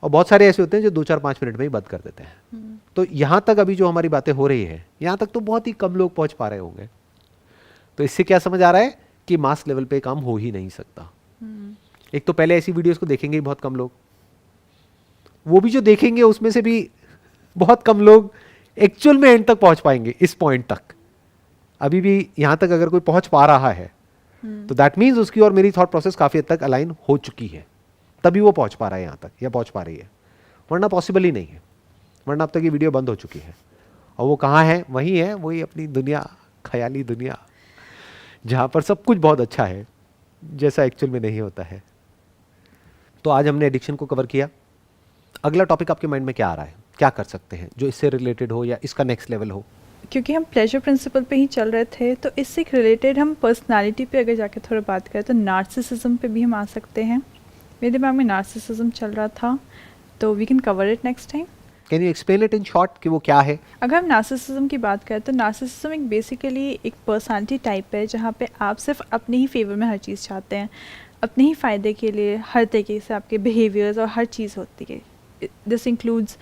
और बहुत सारे ऐसे होते हैं जो 2-4-5 मिनट में ही बंद कर देते हैं। तो यहाँ तक अभी जो हमारी बातें हो रही है, यहाँ तक तो बहुत ही कम लोग पहुँच पा रहे होंगे। तो इससे क्या समझ आ रहा है कि मास लेवल पे काम हो ही नहीं सकता। एक तो पहले ऐसी वीडियोस को देखेंगे ही बहुत कम लोग, वो भी जो देखेंगे उसमें से भी बहुत कम लोग एक्चुअल में एंड तक पहुंच पाएंगे, इस पॉइंट तक। अभी भी यहाँ तक अगर कोई पहुंच पा रहा है तो दैट मीन्स उसकी और मेरी थॉट प्रोसेस काफी हद तक अलाइन हो चुकी है, तभी वो पहुंच पा रहा है यहाँ तक या पहुंच पा रही है, वरना पॉसिबल ही नहीं है। वरना अब तक ये वीडियो बंद हो चुकी है। और वो कहाँ है, वही है, वही अपनी दुनिया, ख्याली दुनिया, जहाँ पर सब कुछ बहुत अच्छा है जैसा एक्चुअल में नहीं होता है। तो आज हमने एडिक्शन को कवर किया। अगला टॉपिक आपके माइंड में क्या आ रहा है, क्या कर सकते हैं जो इससे रिलेटेड हो या इसका नेक्स्ट लेवल हो? क्योंकि हम प्लेजर प्रिंसिपल पे ही चल रहे थे, तो इससे रिलेटेड हम पर्सनालिटी पे अगर जाके थोड़ा बात करें तो नार्सिसिज्म पे भी हम आ सकते हैं। मेरे दिमाग में नार्सिसिज्म चल रहा था, तो we can cover it next time. Can you explain it in short कि वो क्या है? अगर हम नार्सिसिज्म की बात करें तो नार्सिसिज्म एक बेसिकली एक पर्सनालिटी टाइप है जहाँ पे आप सिर्फ अपने ही फेवर में हर चीज़ चाहते हैं, अपने ही फ़ायदे के लिए हर तरीके से आपके बिहेवियर्स और हर चीज़ होती है। This includes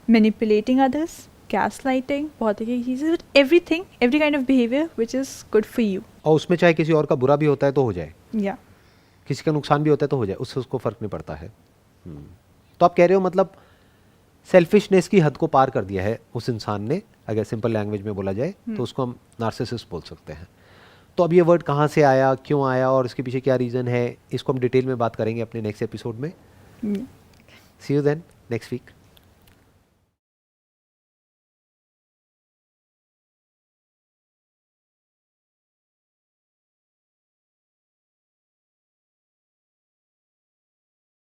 manipulating others, gaslighting, बहुत तरीके की चीज़ें, everything, every kind of behaviour which is good for you. और उसमें चाहे किसी और का बुरा भी होता है तो हो जाए, या किसी का नुकसान भी होता है तो हो जाए, उससे उसको फर्क नहीं पड़ता है। तो आप कह रहे हो मतलब सेल्फिशनेस की हद को पार कर दिया है उस इंसान ने, अगर सिंपल लैंग्वेज में बोला जाए तो उसको हम नार्सिसिस्ट बोल सकते हैं। तो अब ये वर्ड कहाँ से आया, क्यों आया और इसके पीछे क्या रीज़न है, इसको हम डिटेल में बात करेंगे अपने नेक्स्ट एपिसोड में। सी यू देन नेक्स्ट वीक।